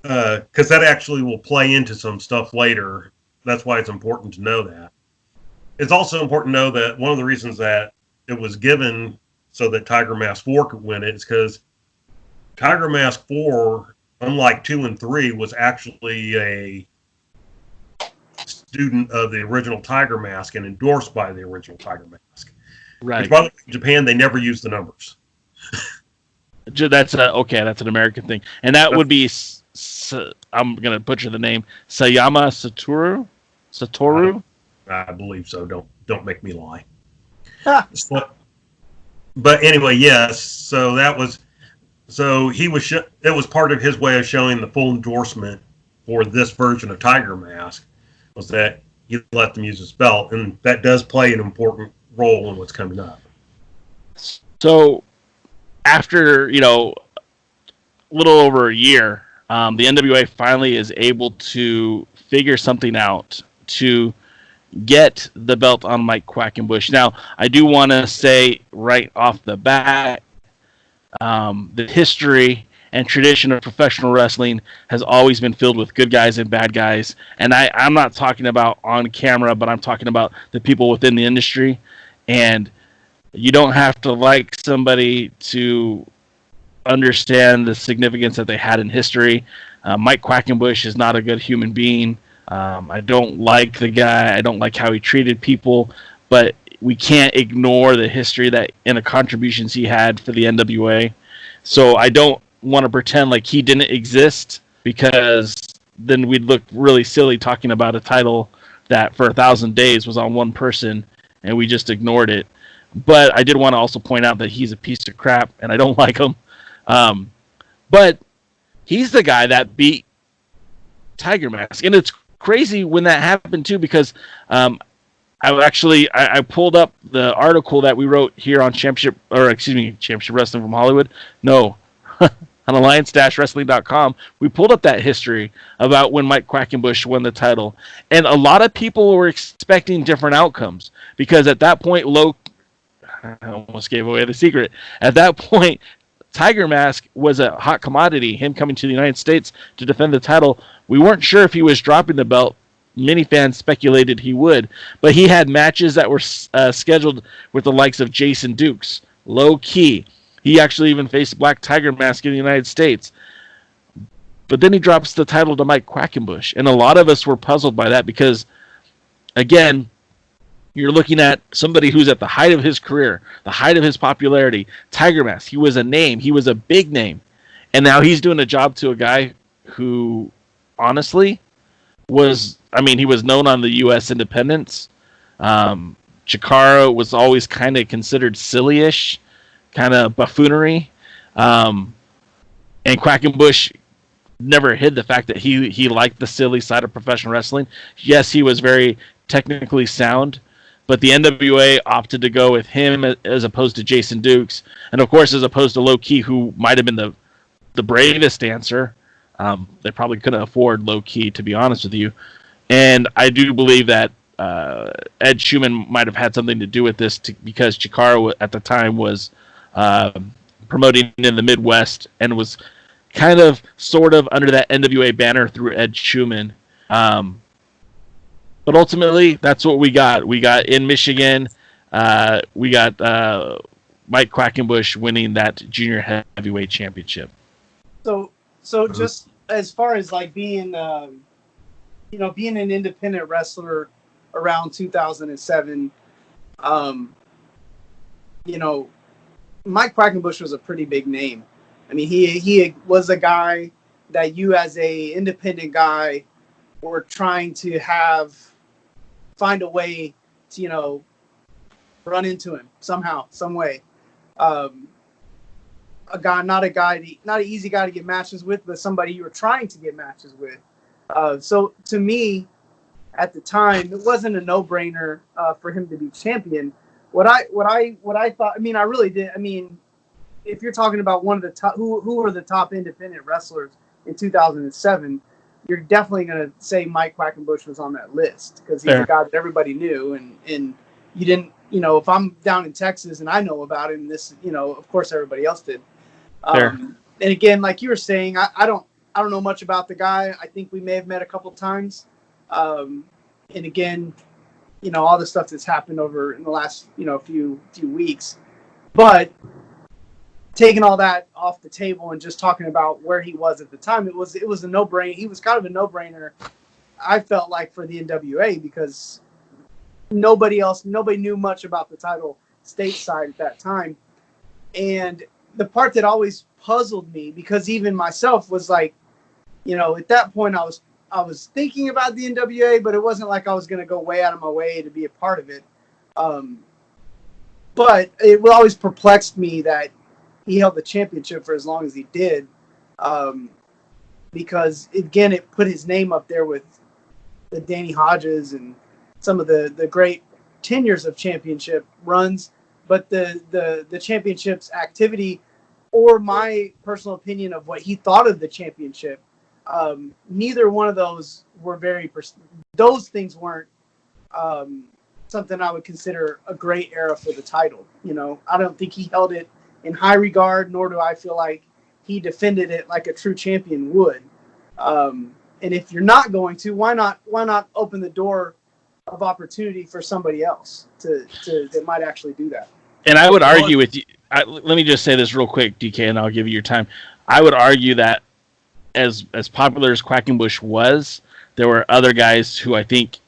because that actually will play into some stuff later. That's why it's important to know that. It's also important to know that one of the reasons that it was given so that Tiger Mask 4 could win it is because Tiger Mask 4, unlike 2 and 3, was actually a student of the original Tiger Mask and endorsed by the original Tiger Mask. Right. Which, by the way, in Japan, they never use the numbers. That's that's an American thing, and that would be I'm gonna butcher the name, Sayama Satoru. I believe so. Don't make me lie. But anyway, yes. So that was he was. It was part of his way of showing the full endorsement for this version of Tiger Mask was that he let them use his belt, and that does play an important role in what's coming up. So, after a little over a year, the NWA finally is able to figure something out to get the belt on Mike Quackenbush. Now, I do want to say right off the bat, the history and tradition of professional wrestling has always been filled with good guys and bad guys. And I'm not talking about on camera, but I'm talking about the people within the industry. And you don't have to like somebody to understand the significance that they had in history. Mike Quackenbush is not a good human being. I don't like the guy. I don't like how he treated people. But we can't ignore the history that and the contributions he had for the NWA. So I don't want to pretend like he didn't exist, because then we'd look really silly talking about a title that for 1,000 days was on one person, and we just ignored it. But I did want to also point out that he's a piece of crap, and I don't like him. But he's the guy that beat Tiger Mask, and it's crazy when that happened too, because I pulled up the article that we wrote here on Championship Wrestling from Hollywood. No, on AllianceWrestling.com. We pulled up that history about when Mike Quackenbush won the title, and a lot of people were expecting different outcomes, because at that point, I almost gave away the secret. At that point, Tiger Mask was a hot commodity. Him coming to the United States to defend the title, we weren't sure if he was dropping the belt. Many fans speculated he would, but he had matches that were scheduled with the likes of Jason Dukes, Low Key. He actually even faced Black Tiger Mask in the United States. But then he drops the title to Mike Quackenbush, and a lot of us were puzzled by that because, again, you're looking at somebody who's at the height of his career, the height of his popularity. Tiger Mask, he was a name. He was a big name. And now he's doing a job to a guy who, honestly, he was known on the U.S. independents. Chikara was always kind of considered silly-ish, kind of buffoonery. And Quackenbush never hid the fact that he liked the silly side of professional wrestling. Yes, he was very technically sound, but the NWA opted to go with him as opposed to Jason Dukes, and of course as opposed to Low Key, who might have been the bravest answer. They probably couldn't afford Low Key, to be honest with you. And I do believe that Ed Schumann might have had something to do with this because Chikara at the time was promoting in the Midwest and was kind of sort of under that NWA banner through Ed Schumann. But ultimately, that's what we got. We got in Michigan, we got Mike Quackenbush winning that junior heavyweight championship. So just as far as like being, being an independent wrestler around 2007, Mike Quackenbush was a pretty big name. I mean, he was a guy that you as a independent guy were trying to find a way to, run into him somehow, some way. Not an easy guy to get matches with, but somebody you were trying to get matches with. So to me, at the time, it wasn't a no-brainer for him to be champion. What I thought, I really did. If you're talking about one of the top, who were the top independent wrestlers in 2007, you're definitely going to say Mike Quackenbush was on that list because he's a guy that everybody knew, and you didn't, if I'm down in Texas and I know about him, of course everybody else did. And again, like you were saying, I don't know much about the guy. I think we may have met a couple times. And again, all the stuff that's happened over in the last, few weeks, but taking all that off the table and just talking about where he was at the time, it was a no-brainer. He was kind of a no-brainer, I felt like, for the NWA because nobody knew much about the title stateside at that time. And the part that always puzzled me, because even myself was like, at that point I was thinking about the NWA, but it wasn't like I was going to go way out of my way to be a part of it. But it always perplexed me that he held the championship for as long as he did, because again, it put his name up there with the Danny Hodges and some of the great tenures of championship runs. But the championship's activity, or my personal opinion of what he thought of the championship, neither one of those were those things weren't something I would consider a great era for the title. I don't think he held it in high regard, nor do I feel like he defended it like a true champion would. And if you're not going to, why not open the door of opportunity for somebody else that might actually do that? And I would argue with you. Let me just say this real quick, DK, and I'll give you your time. I would argue that as popular as Quackenbush was, there were other guys who I think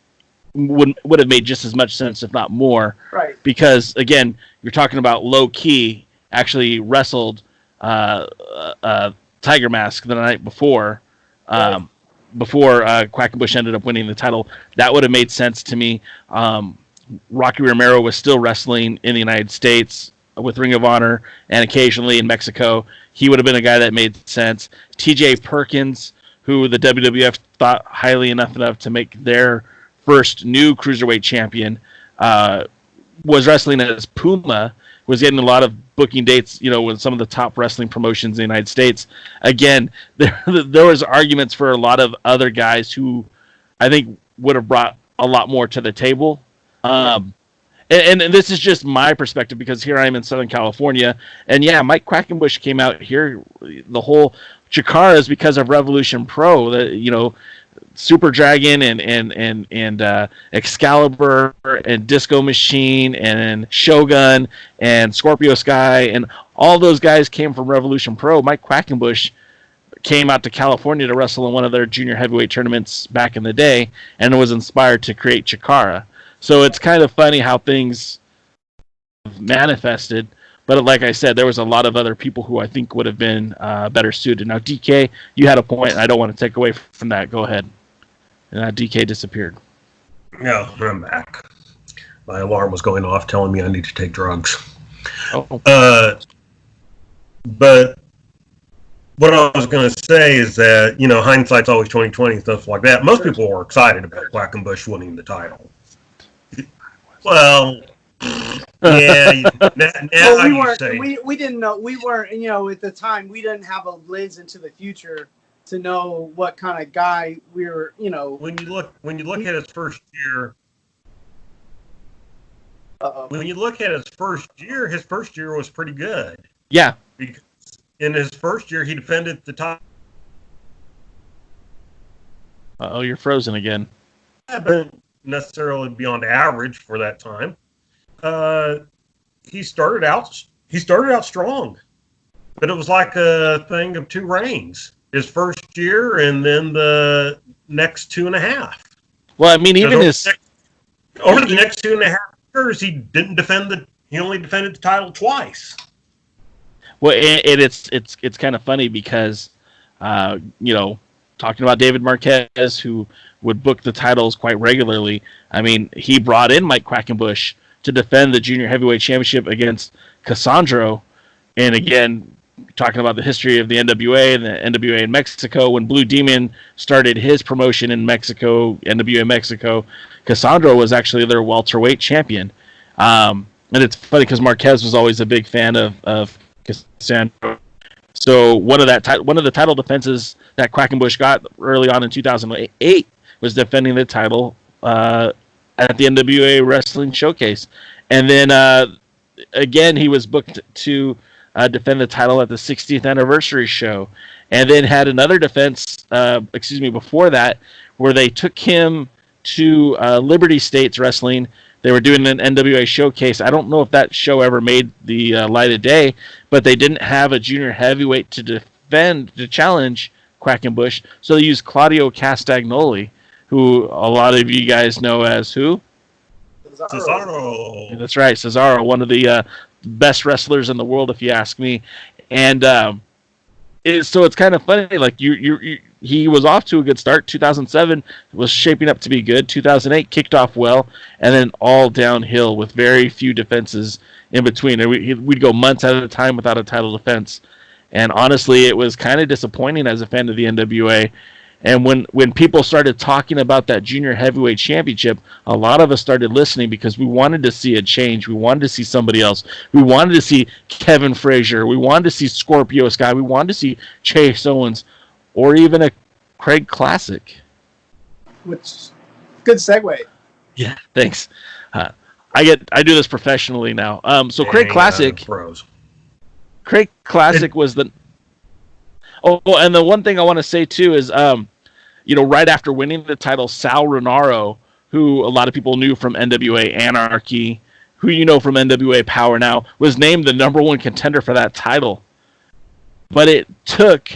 would have made just as much sense, if not more. Right. Because again, you're talking about Low Key actually wrestled Tiger Mask the night before before Quackenbush ended up winning the title. That would have made sense to me. Rocky Romero was still wrestling in the United States with Ring of Honor and occasionally in Mexico. He would have been a guy that made sense. T.J. Perkins, who the WWF thought highly enough to make their first new cruiserweight champion, was wrestling as Puma, was getting a lot of booking dates, with some of the top wrestling promotions in the United States. Again, there was arguments for a lot of other guys who I think would have brought a lot more to the table. And this is just my perspective because here I am in Southern California, and yeah, Mike Quackenbush came out here. The whole Chikara is because of Revolution Pro, Super Dragon and Excalibur and Disco Machine and Shogun and Scorpio Sky and all those guys came from Revolution Pro. Mike Quackenbush came out to California to wrestle in one of their junior heavyweight tournaments back in the day and was inspired to create Chikara. So it's kind of funny how things manifested. But like I said, there was a lot of other people who I think would have been better suited. Now, DK, you had a point, and I don't want to take away from that. Go ahead. And DK disappeared. No, I'm back. My alarm was going off telling me I need to take drugs. Oh. But what I was going to say is that, hindsight's always 20/20 and stuff like that. Most people were excited about Quackenbush winning the title. Well, yeah. We didn't know. We weren't, at the time, we didn't have a lens into the future to know what kind of guy we were, When you look at his first year. When you look at his first year was pretty good. Yeah. Because in his first year, he defended the title. Uh-oh, you're frozen again. But necessarily beyond average for that time. He started out strong, but it was like a thing of two reigns. His first year and then the next 2.5. Well, I mean, even over the next 2.5 years, he only defended the title twice. Well, it's kind of funny because, talking about David Marquez, who would book the titles quite regularly. I mean, he brought in Mike Quackenbush to defend the Junior Heavyweight Championship against Cassandro. And again, talking about the history of the NWA and the NWA in Mexico, when Blue Demon started his promotion in Mexico, NWA Mexico, Cassandro was actually their welterweight champion. And it's funny because Marquez was always a big fan of Cassandro. So one of the title defenses that Quackenbush got early on in 2008 was defending the title at the NWA Wrestling Showcase. And then again, he was booked to defend the title at the 60th anniversary show. And then had another defense, before that, where they took him to Liberty States Wrestling. They were doing an NWA showcase. I don't know if that show ever made the light of day, but they didn't have a junior heavyweight to challenge Quackenbush. So they used Claudio Castagnoli, who a lot of you guys know as who? Cesaro. That's right, Cesaro, one of the best wrestlers in the world, if you ask me. And so it's kind of funny. Like he was off to a good start. 2007 was shaping up to be good. 2008 kicked off well, and then all downhill with very few defenses in between. And we'd go months at a time without a title defense. And honestly, it was kind of disappointing as a fan of the NWA. And when people started talking about that junior heavyweight championship, a lot of us started listening because we wanted to see a change. We wanted to see somebody else. We wanted to see Kevin Frazier. We wanted to see Scorpio Sky. We wanted to see Chase Owens, or even a Craig Classic. Which, good segue. Yeah, thanks. I do this professionally now. So Craig Classic. Craig Classic was the. Oh, and the one thing I want to say too is, right after winning the title, Sal Rinauro, who a lot of people knew from NWA Anarchy, who you know from NWA Power now, was named the number one contender for that title. But it took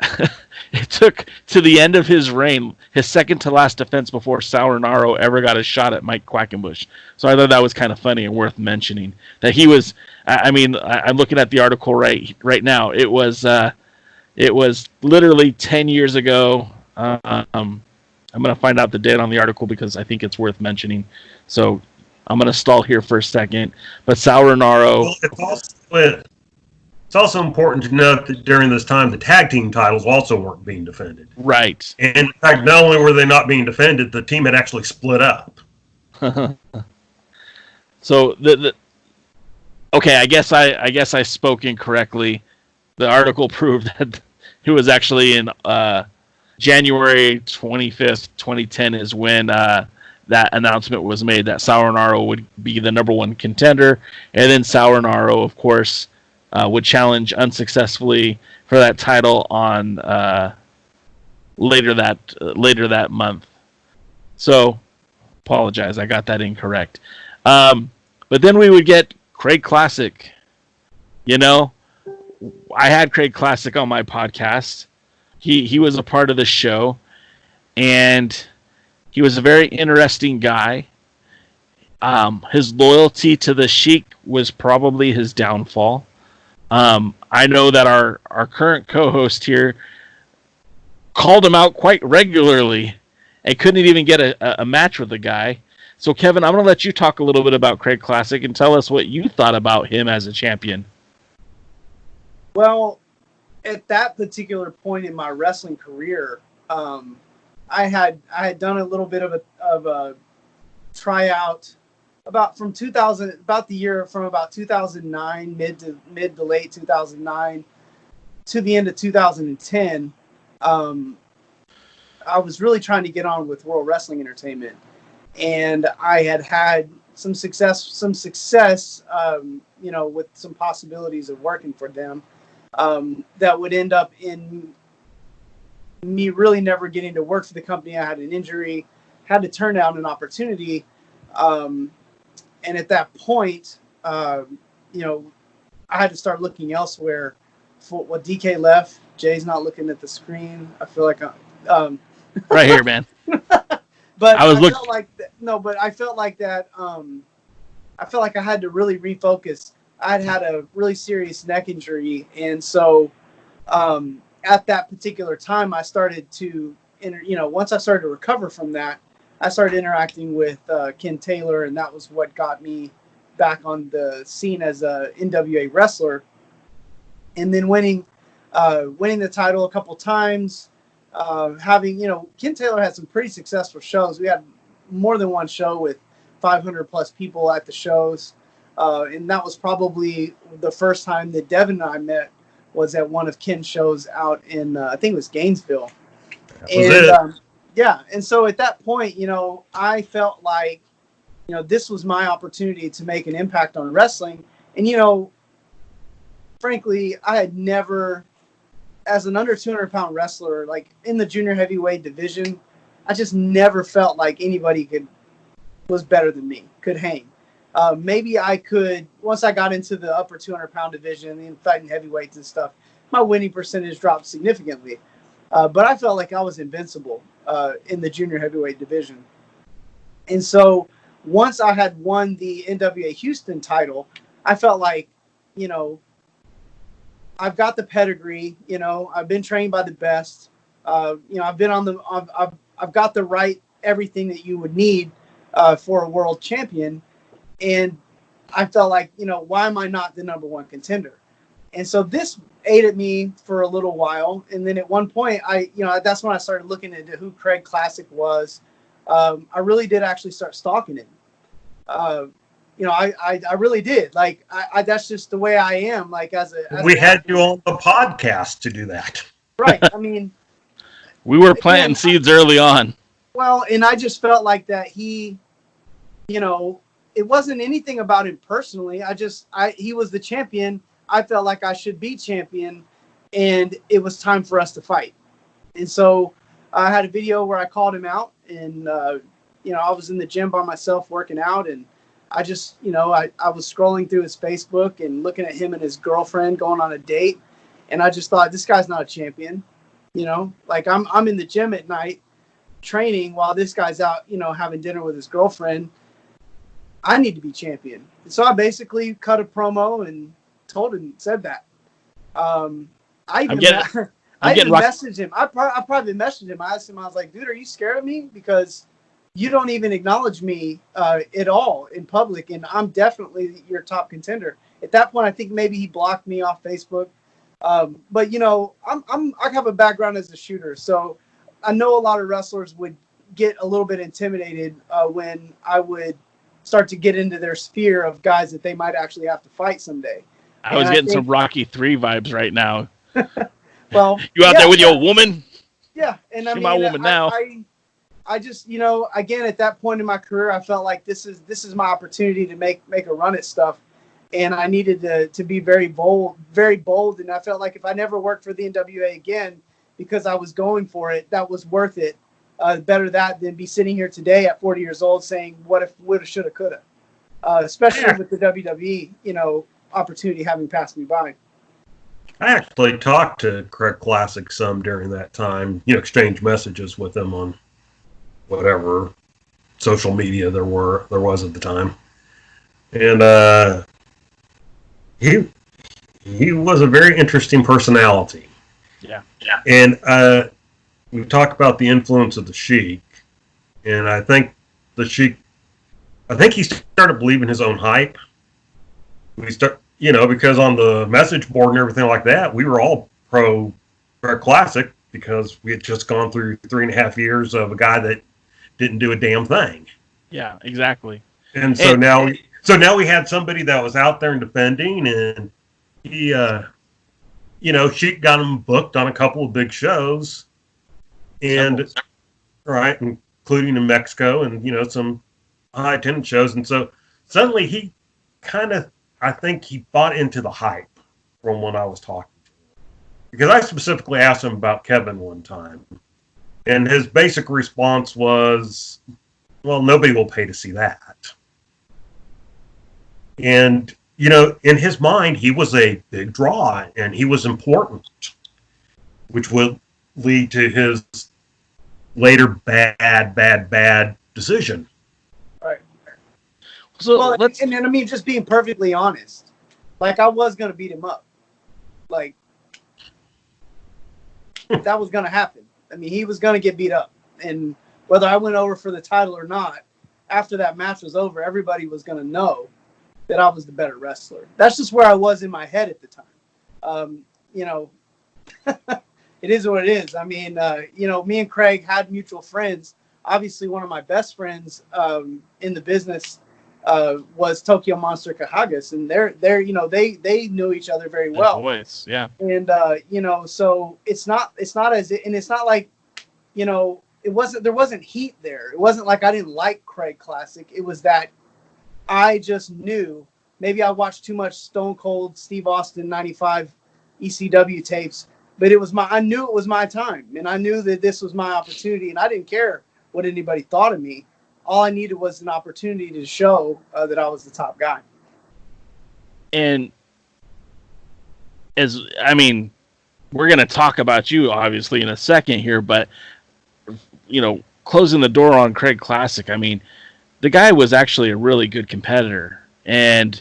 to the end of his reign, his second to last defense before Sal Rinauro ever got a shot at Mike Quackenbush. So I thought that was kind of funny and worth mentioning. That he was, I'm looking at the article right now. It was It was literally 10 years ago. I'm going to find out the date on the article because I think it's worth mentioning. So I'm going to stall here for a second. But Sal Reinaro... Well, it's also important to note that during this time, the tag team titles also weren't being defended. Right. And in fact, not only were they not being defended, the team had actually split up. So okay, I guess I spoke incorrectly. The article proved that it was actually in January 25th, 2010 is when that announcement was made that Sal Reinaro would be the number one contender, and then Sal Reinaro, of course, would challenge unsuccessfully for that title on later that month. So, apologize, I got that incorrect. But then we would get Craig Classic. You know, I had Craig Classic on my podcast. He was a part of the show, and he was a very interesting guy. His loyalty to the Sheik was probably his downfall. I know that our current co-host here called him out quite regularly and couldn't even get a match with the guy. So, Kevin, I'm going to let you talk a little bit about Craig Classic and tell us what you thought about him as a champion. Well, at that particular point in my wrestling career, I had done a little bit of a tryout about 2009, mid to late 2009 to the end of 2010. I was really trying to get on with World Wrestling Entertainment, and I had some success, with some possibilities of working for them. That would end up in me really never getting to work for the company. I had an injury, had to turn down an opportunity. And at that point, I had to start looking elsewhere. For what DK left, Jay's not looking at the screen. I feel like I'm right here, man. But I felt like that. I felt like I had to really refocus. I'd had a really serious neck injury, and so at that particular time, I started to, once I started to recover from that, I started interacting with Ken Taylor, and that was what got me back on the scene as a NWA wrestler. And then winning the title a couple times, Ken Taylor had some pretty successful shows. We had more than one show with 500 plus people at the shows. And that was probably the first time that Devin and I met was at one of Ken's shows out in, I think it was Gainesville. And so at that point, I felt like, this was my opportunity to make an impact on wrestling. And, frankly, I had never, as an under 200 pound wrestler, like in the junior heavyweight division, I just never felt like anybody was better than me, could hang. Maybe I could, once I got into the upper 200 pound division and fighting heavyweights and stuff, my winning percentage dropped significantly. But I felt like I was invincible in the junior heavyweight division. And so once I had won the NWA Houston title, I felt like, I've got the pedigree, I've been trained by the best. I've been on I've got the right, everything that you would need for a world champion. And I felt like, why am I not the number one contender? And so this ate at me for a little while. And then at one point, that's when I started looking into who Craig Classic was. I really did actually start stalking him. I really did. Like, that's just the way I am. Like, we had you on the podcast to do that. Right. I mean, we were planting seeds early on. Well, and I just felt like that he, it wasn't anything about him personally. He was the champion. I felt like I should be champion, and it was time for us to fight. And so I had a video where I called him out, and, I was in the gym by myself working out, and I just, I was scrolling through his Facebook and looking at him and his girlfriend going on a date. And I just thought, this guy's not a champion, like I'm in the gym at night training while this guy's out, having dinner with his girlfriend. I need to be champion. And so I basically cut a promo and said that. I I even messaged him. I probably messaged him. I asked him, I was like, dude, are you scared of me? Because you don't even acknowledge me at all in public, and I'm definitely your top contender. At that point, I think maybe he blocked me off Facebook. But you know, I have a background as a shooter, so I know a lot of wrestlers would get a little bit intimidated when I would start to get into their sphere of guys that they might actually have to fight someday. I was getting some Rocky 3 vibes right now. Well, you out there with your woman? Yeah, and I mean, my woman now. I just, you know, again, at that point in my career, I felt like this is my opportunity to make a run at stuff, and I needed to be very bold, and I felt like if I never worked for the NWA again because I was going for it, that was worth it. Better that than be sitting here today at 40 years old saying, what if, woulda, shoulda, coulda, especially with the WWE, you know, opportunity having passed me by. I actually talked to Craig Classic some during that time, you know, exchanged messages with him on whatever social media there was at the time. And he was a very interesting personality. Yeah. And we talked about the influence of the Sheik, and I think he started believing his own hype. You know, because on the message board and everything like that, we were all pro Craig Classic because we had just gone through 3.5 years of a guy that didn't do a damn thing. Yeah, exactly. And so now we had somebody that was out there and defending, and he, you know, Sheik got him booked on a couple of big shows, and right, including in Mexico, and you know, some high attendance shows, and so suddenly he kind of, I think he bought into the hype from when I was talking to him, because I specifically asked him about Kevin one time, and his basic response was, well, nobody will pay to see that. And, you know, in his mind, he was a big draw, and he was important, which would lead to his later bad decision. Right. So well, and I mean, just being perfectly honest, like I was going to beat him up. Like, that was going to happen. I mean, he was going to get beat up. And whether I went over for the title or not, after that match was over, everybody was going to know that I was the better wrestler. That's just where I was in my head at the time. You know, it is what it is. I mean, you know, me and Craig had mutual friends. Obviously, one of my best friends in the business was Tokyo Monster Kahagas, and they're you know, they knew each other very well. Boys, yeah. And you know, so it's not and it's not like, you know, there wasn't heat there. It wasn't like I didn't like Craig Classic. It was that I just knew, maybe I watched too much Stone Cold Steve Austin 95 ECW tapes, but I knew it was my time, and I knew that this was my opportunity, and I didn't care what anybody thought of me. All I needed was an opportunity to show that I was the top guy. And we're going to talk about you obviously in a second here, but you know, closing the door on Craig Classic, I mean, the guy was actually a really good competitor, and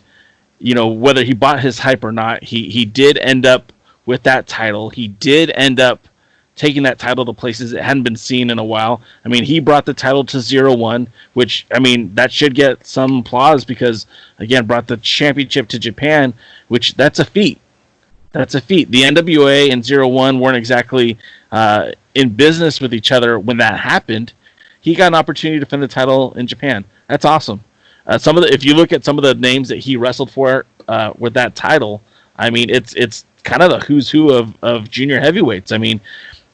you know, whether he bought his hype or not, he did end up with that title. He did end up taking that title to places that hadn't been seen in a while. I mean, he brought the title to 0-1, which, I mean, that should get some applause because, again, brought the championship to Japan, which that's a feat. That's a feat. The NWA and 0-1 weren't exactly in business with each other when that happened. He got an opportunity to defend the title in Japan. That's awesome. If you look at some of the names that he wrestled for with that title, I mean, it's kind of the who's who of junior heavyweights. I mean,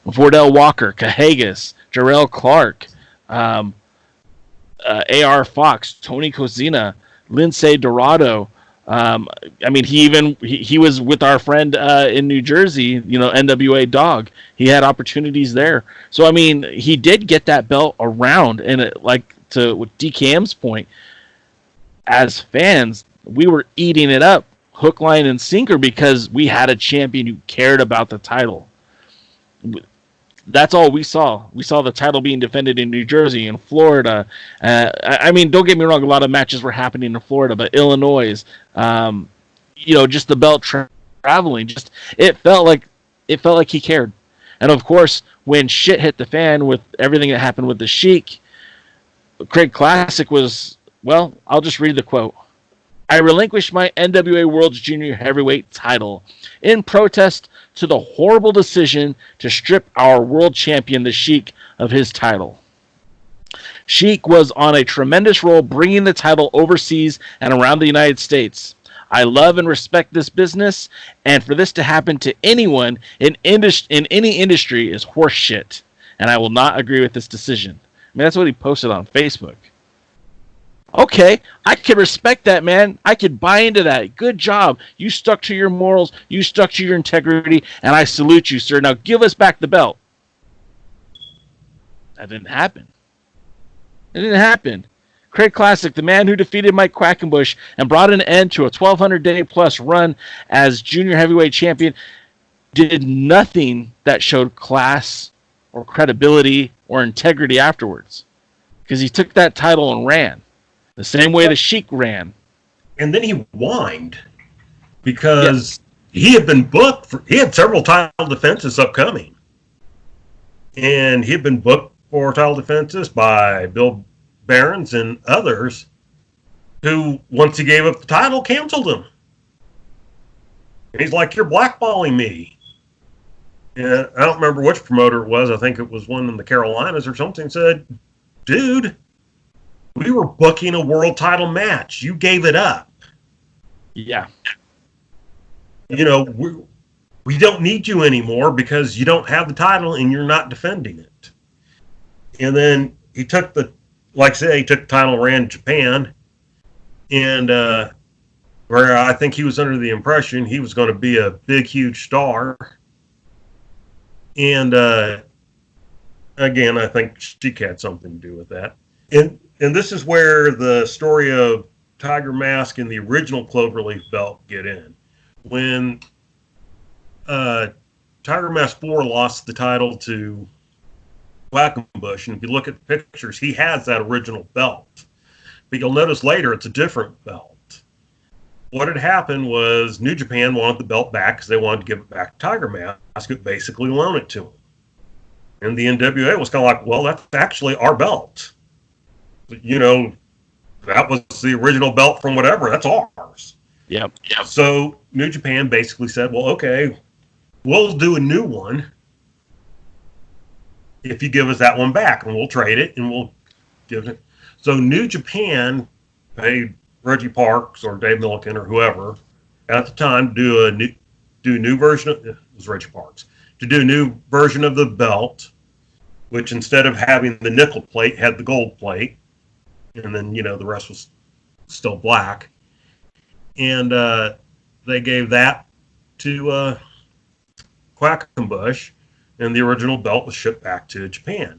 Vordell Walker, Cahagas, Jarrell Clark, A.R. Fox, Tony Cozina, Lindsay Dorado. I mean, he was with our friend in New Jersey, you know, NWA Dog. He had opportunities there. So, I mean, he did get that belt around. And with DKM's point, as fans, we were eating it up, hook, line, and sinker, because we had a champion who cared about the title. That's all we saw. We saw the title being defended in New Jersey and Florida. I mean, don't get me wrong, a lot of matches were happening in Florida, but Illinois, you know, just the belt traveling, it felt like he cared. And of course, when shit hit the fan with everything that happened with the Sheik, Craig Classic was, well, I'll just read the quote. I relinquished my NWA World Junior Heavyweight title in protest to the horrible decision to strip our world champion, the Sheik, of his title. Sheik was on a tremendous roll bringing the title overseas and around the United States. I love and respect this business, and for this to happen to anyone in any industry is horseshit, and I will not agree with this decision. I mean, that's what he posted on Facebook. Okay, I can respect that, man. I could buy into that. Good job. You stuck to your morals. You stuck to your integrity, and I salute you, sir. Now give us back the belt. That didn't happen. It didn't happen. Craig Classic, the man who defeated Mike Quackenbush and brought an end to a 1,200-day-plus run as junior heavyweight champion, did nothing that showed class or credibility or integrity afterwards. Because he took that title and ran. The same way the Sheik ran. And then he whined because he had been booked he had several title defenses upcoming. And he had been booked for title defenses by Bill Barons and others who, once he gave up the title, canceled him. And he's like, you're blackballing me. And I don't remember which promoter it was. I think it was one in the Carolinas or something. Said, dude, we were booking a world title match. You gave it up. Yeah. You know, we don't need you anymore because you don't have the title and you're not defending it. And then he took the title and ran Japan. And where I think he was under the impression he was going to be a big, huge star. And again, I think Sheik had something to do with that. And this is where the story of Tiger Mask and the original Cloverleaf belt get in. When Tiger Mask 4 lost the title to Quackenbush, and if you look at the pictures, he has that original belt. But you'll notice later it's a different belt. What had happened was New Japan wanted the belt back because they wanted to give it back to Tiger Mask, who basically loan it to him. And the NWA was kind of like, well, that's actually our belt. You know, that was the original belt from whatever. That's ours. Yep. So New Japan basically said, well, okay, we'll do a new one if you give us that one back, and we'll trade it, and we'll give it. So New Japan paid Reggie Parks or Dave Milliken or whoever at the time to do a new version of it was Reggie Parks to do a new version of the belt, which instead of having the nickel plate had the gold plate, and then the rest was still black. And they gave that to Quackenbush, and the original belt was shipped back to Japan.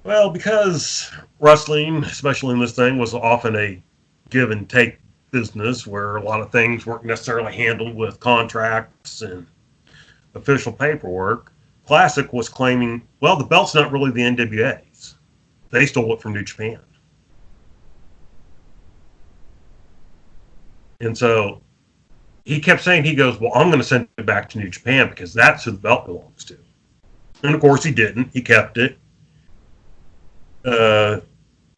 Well, because wrestling, especially in this thing, was often a give and take business where a lot of things weren't necessarily handled with contracts and official paperwork, Classic was claiming, well, the belt's not really the NWA's. They stole it from New Japan. And so he kept saying, he goes, well, I'm going to send it back to New Japan because that's who the belt belongs to. And of course he didn't. He kept it.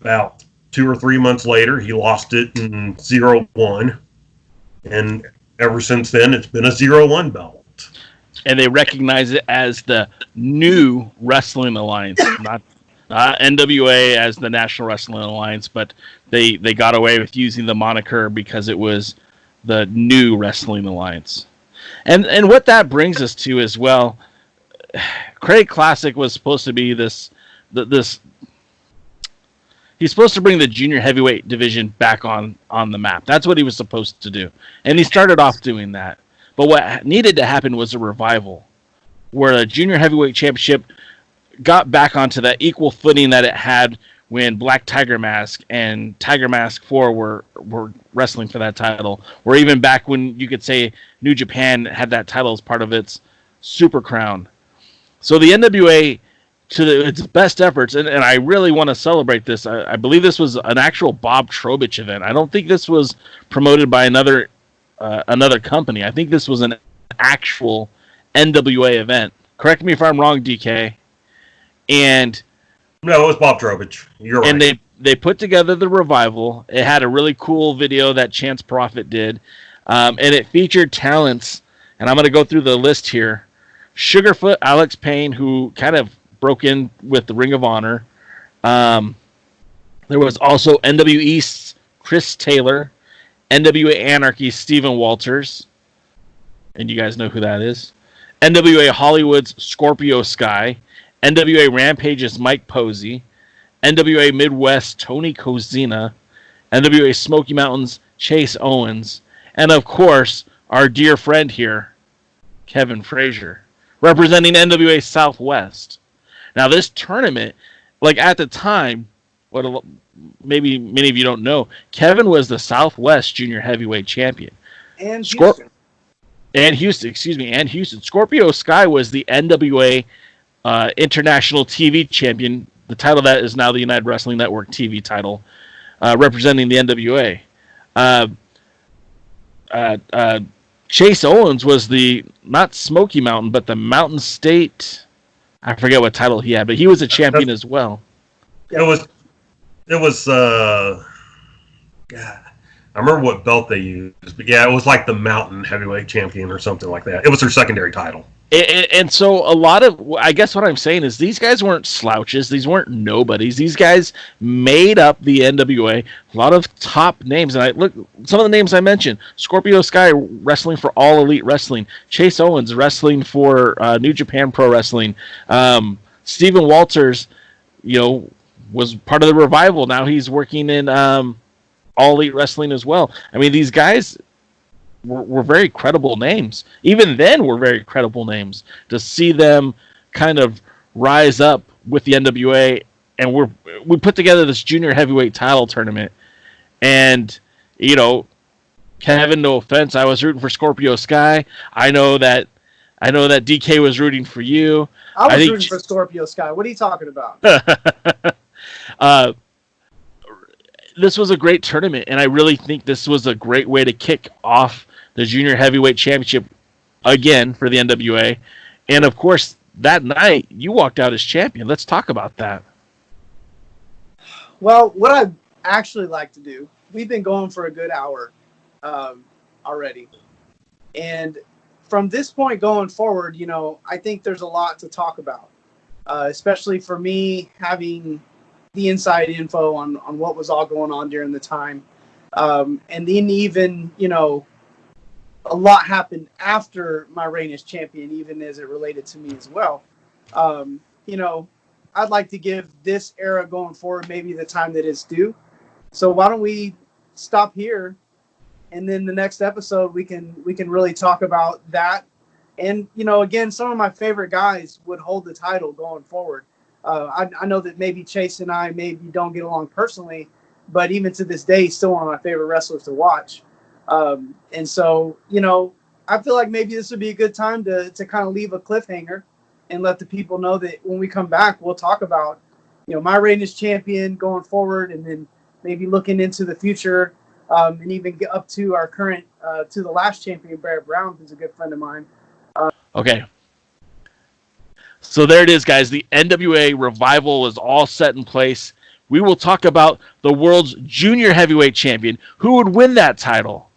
About 2 or 3 months later, he lost it in 0-1. And ever since then, it's been a 0-1 belt. And they recognize it as the new Wrestling Alliance, not NWA as the National Wrestling Alliance, but they got away with using the moniker because it was the new Wrestling Alliance. And what that brings us to as well, Craig Classic was supposed to be this he's supposed to bring the junior heavyweight division back on the map. That's what he was supposed to do. And he started off doing that. But what needed to happen was a revival where the junior heavyweight championship got back onto that equal footing that it had when Black Tiger Mask and Tiger Mask 4 were wrestling for that title, or even back when you could say New Japan had that title as part of its Super Crown. So the NWA, to its best efforts, and I really want to celebrate this. I believe this was an actual Bob Trobich event. I don't think this was promoted by another company. I think this was an actual NWA event Correct me if I'm wrong, DK. And no, it was Bob Drobich. You're right. And they put together the revival. It had a really cool video that Chance Prophet did, and it featured talents. And I'm going to go through the list here. Sugarfoot Alex Payne, who kind of broke in with the Ring of Honor. There was also NWA East's Chris Taylor, NWA Anarchy's Stephen Walters, and you guys know who that is. NWA Hollywood's Scorpio Sky, NWA Rampage's Mike Posey, NWA Midwest Tony Kozina, NWA Smoky Mountains Chase Owens, and of course our dear friend here, Kevin Frazier, representing NWA Southwest. Now this tournament, like at the time, maybe many of you don't know, Kevin was the Southwest Junior Heavyweight Champion. And Houston. And Houston. Scorpio Sky was the NWA International TV Champion. The title of that is now the United Wrestling Network TV title, representing the NWA. Chase Owens was the, not Smoky Mountain, but the Mountain State. I forget what title he had, but he was a champion as well. It was God, I remember what belt they used, but yeah, it was like the Mountain Heavyweight Champion or something like that. It was their secondary title. And so a lot of, I guess what I'm saying is these guys weren't slouches. These weren't nobodies. These guys made up the NWA. A lot of top names. And look, some of the names I mentioned. Scorpio Sky wrestling for All Elite Wrestling. Chase Owens wrestling for New Japan Pro Wrestling. Stephen Walters, was part of the revival. Now he's working in All Elite Wrestling as well. I mean, these guys were very credible names. Even then were very credible names. To see them kind of rise up with the NWA, and we put together this junior heavyweight title tournament. And, Kevin, no offense, I was rooting for Scorpio Sky. I know that DK was rooting for you. I was rooting for Scorpio Sky. What are you talking about? This was a great tournament, and I really think this was a great way to kick off the Junior Heavyweight Championship again for the NWA. And, of course, that night, you walked out as champion. Let's talk about that. Well, what I'd actually like to do, we've been going for a good hour already. And from this point going forward, I think there's a lot to talk about, especially for me having the inside info on what was all going on during the time. And then even, a lot happened after my reign as champion, even as it related to me as well. I'd like to give this era going forward maybe the time that it's due. So why don't we stop here, and then the next episode we can really talk about that. And again, some of my favorite guys would hold the title going forward. I know that maybe Chase and I maybe don't get along personally, but even to this day, he's still one of my favorite wrestlers to watch. And so, I feel like maybe this would be a good time to kind of leave a cliffhanger and let the people know that when we come back, we'll talk about, my reign as champion going forward, and then maybe looking into the future, and even get up to our current, to the last champion, Barrett Brown, who's a good friend of mine. Okay. So there it is, guys. The NWA revival is all set in place. We will talk about the world's junior heavyweight champion. Who would win that title?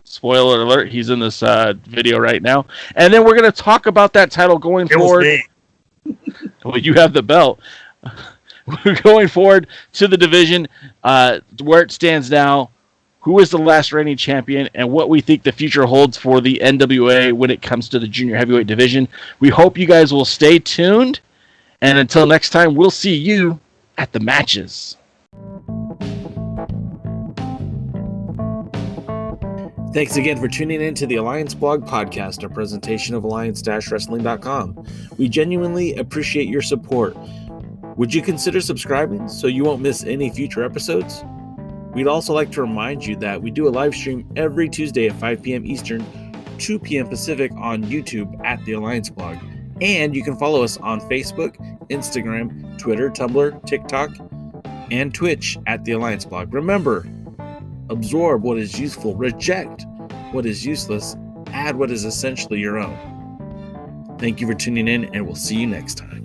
Spoiler alert, he's in this video right now. And then we're going to talk about that title going forward. Well, you have the belt. We're going forward to the division, where it stands now, who is the last reigning champion, and what we think the future holds for the NWA when it comes to the junior heavyweight division. We hope you guys will stay tuned. And until next time, we'll see you at the matches. Thanks again for tuning in to the Alliance Blog Podcast, a presentation of alliance-wrestling.com. We genuinely appreciate your support. Would you consider subscribing so you won't miss any future episodes? We'd also like to remind you that we do a live stream every Tuesday at 5 p.m. Eastern, 2 p.m. Pacific on YouTube at the Alliance Blog. And you can follow us on Facebook, Instagram, Twitter, Tumblr, TikTok, and Twitch at the Alliance Blog. Remember, absorb what is useful, reject what is useless, add what is essentially your own. Thank you for tuning in, and we'll see you next time.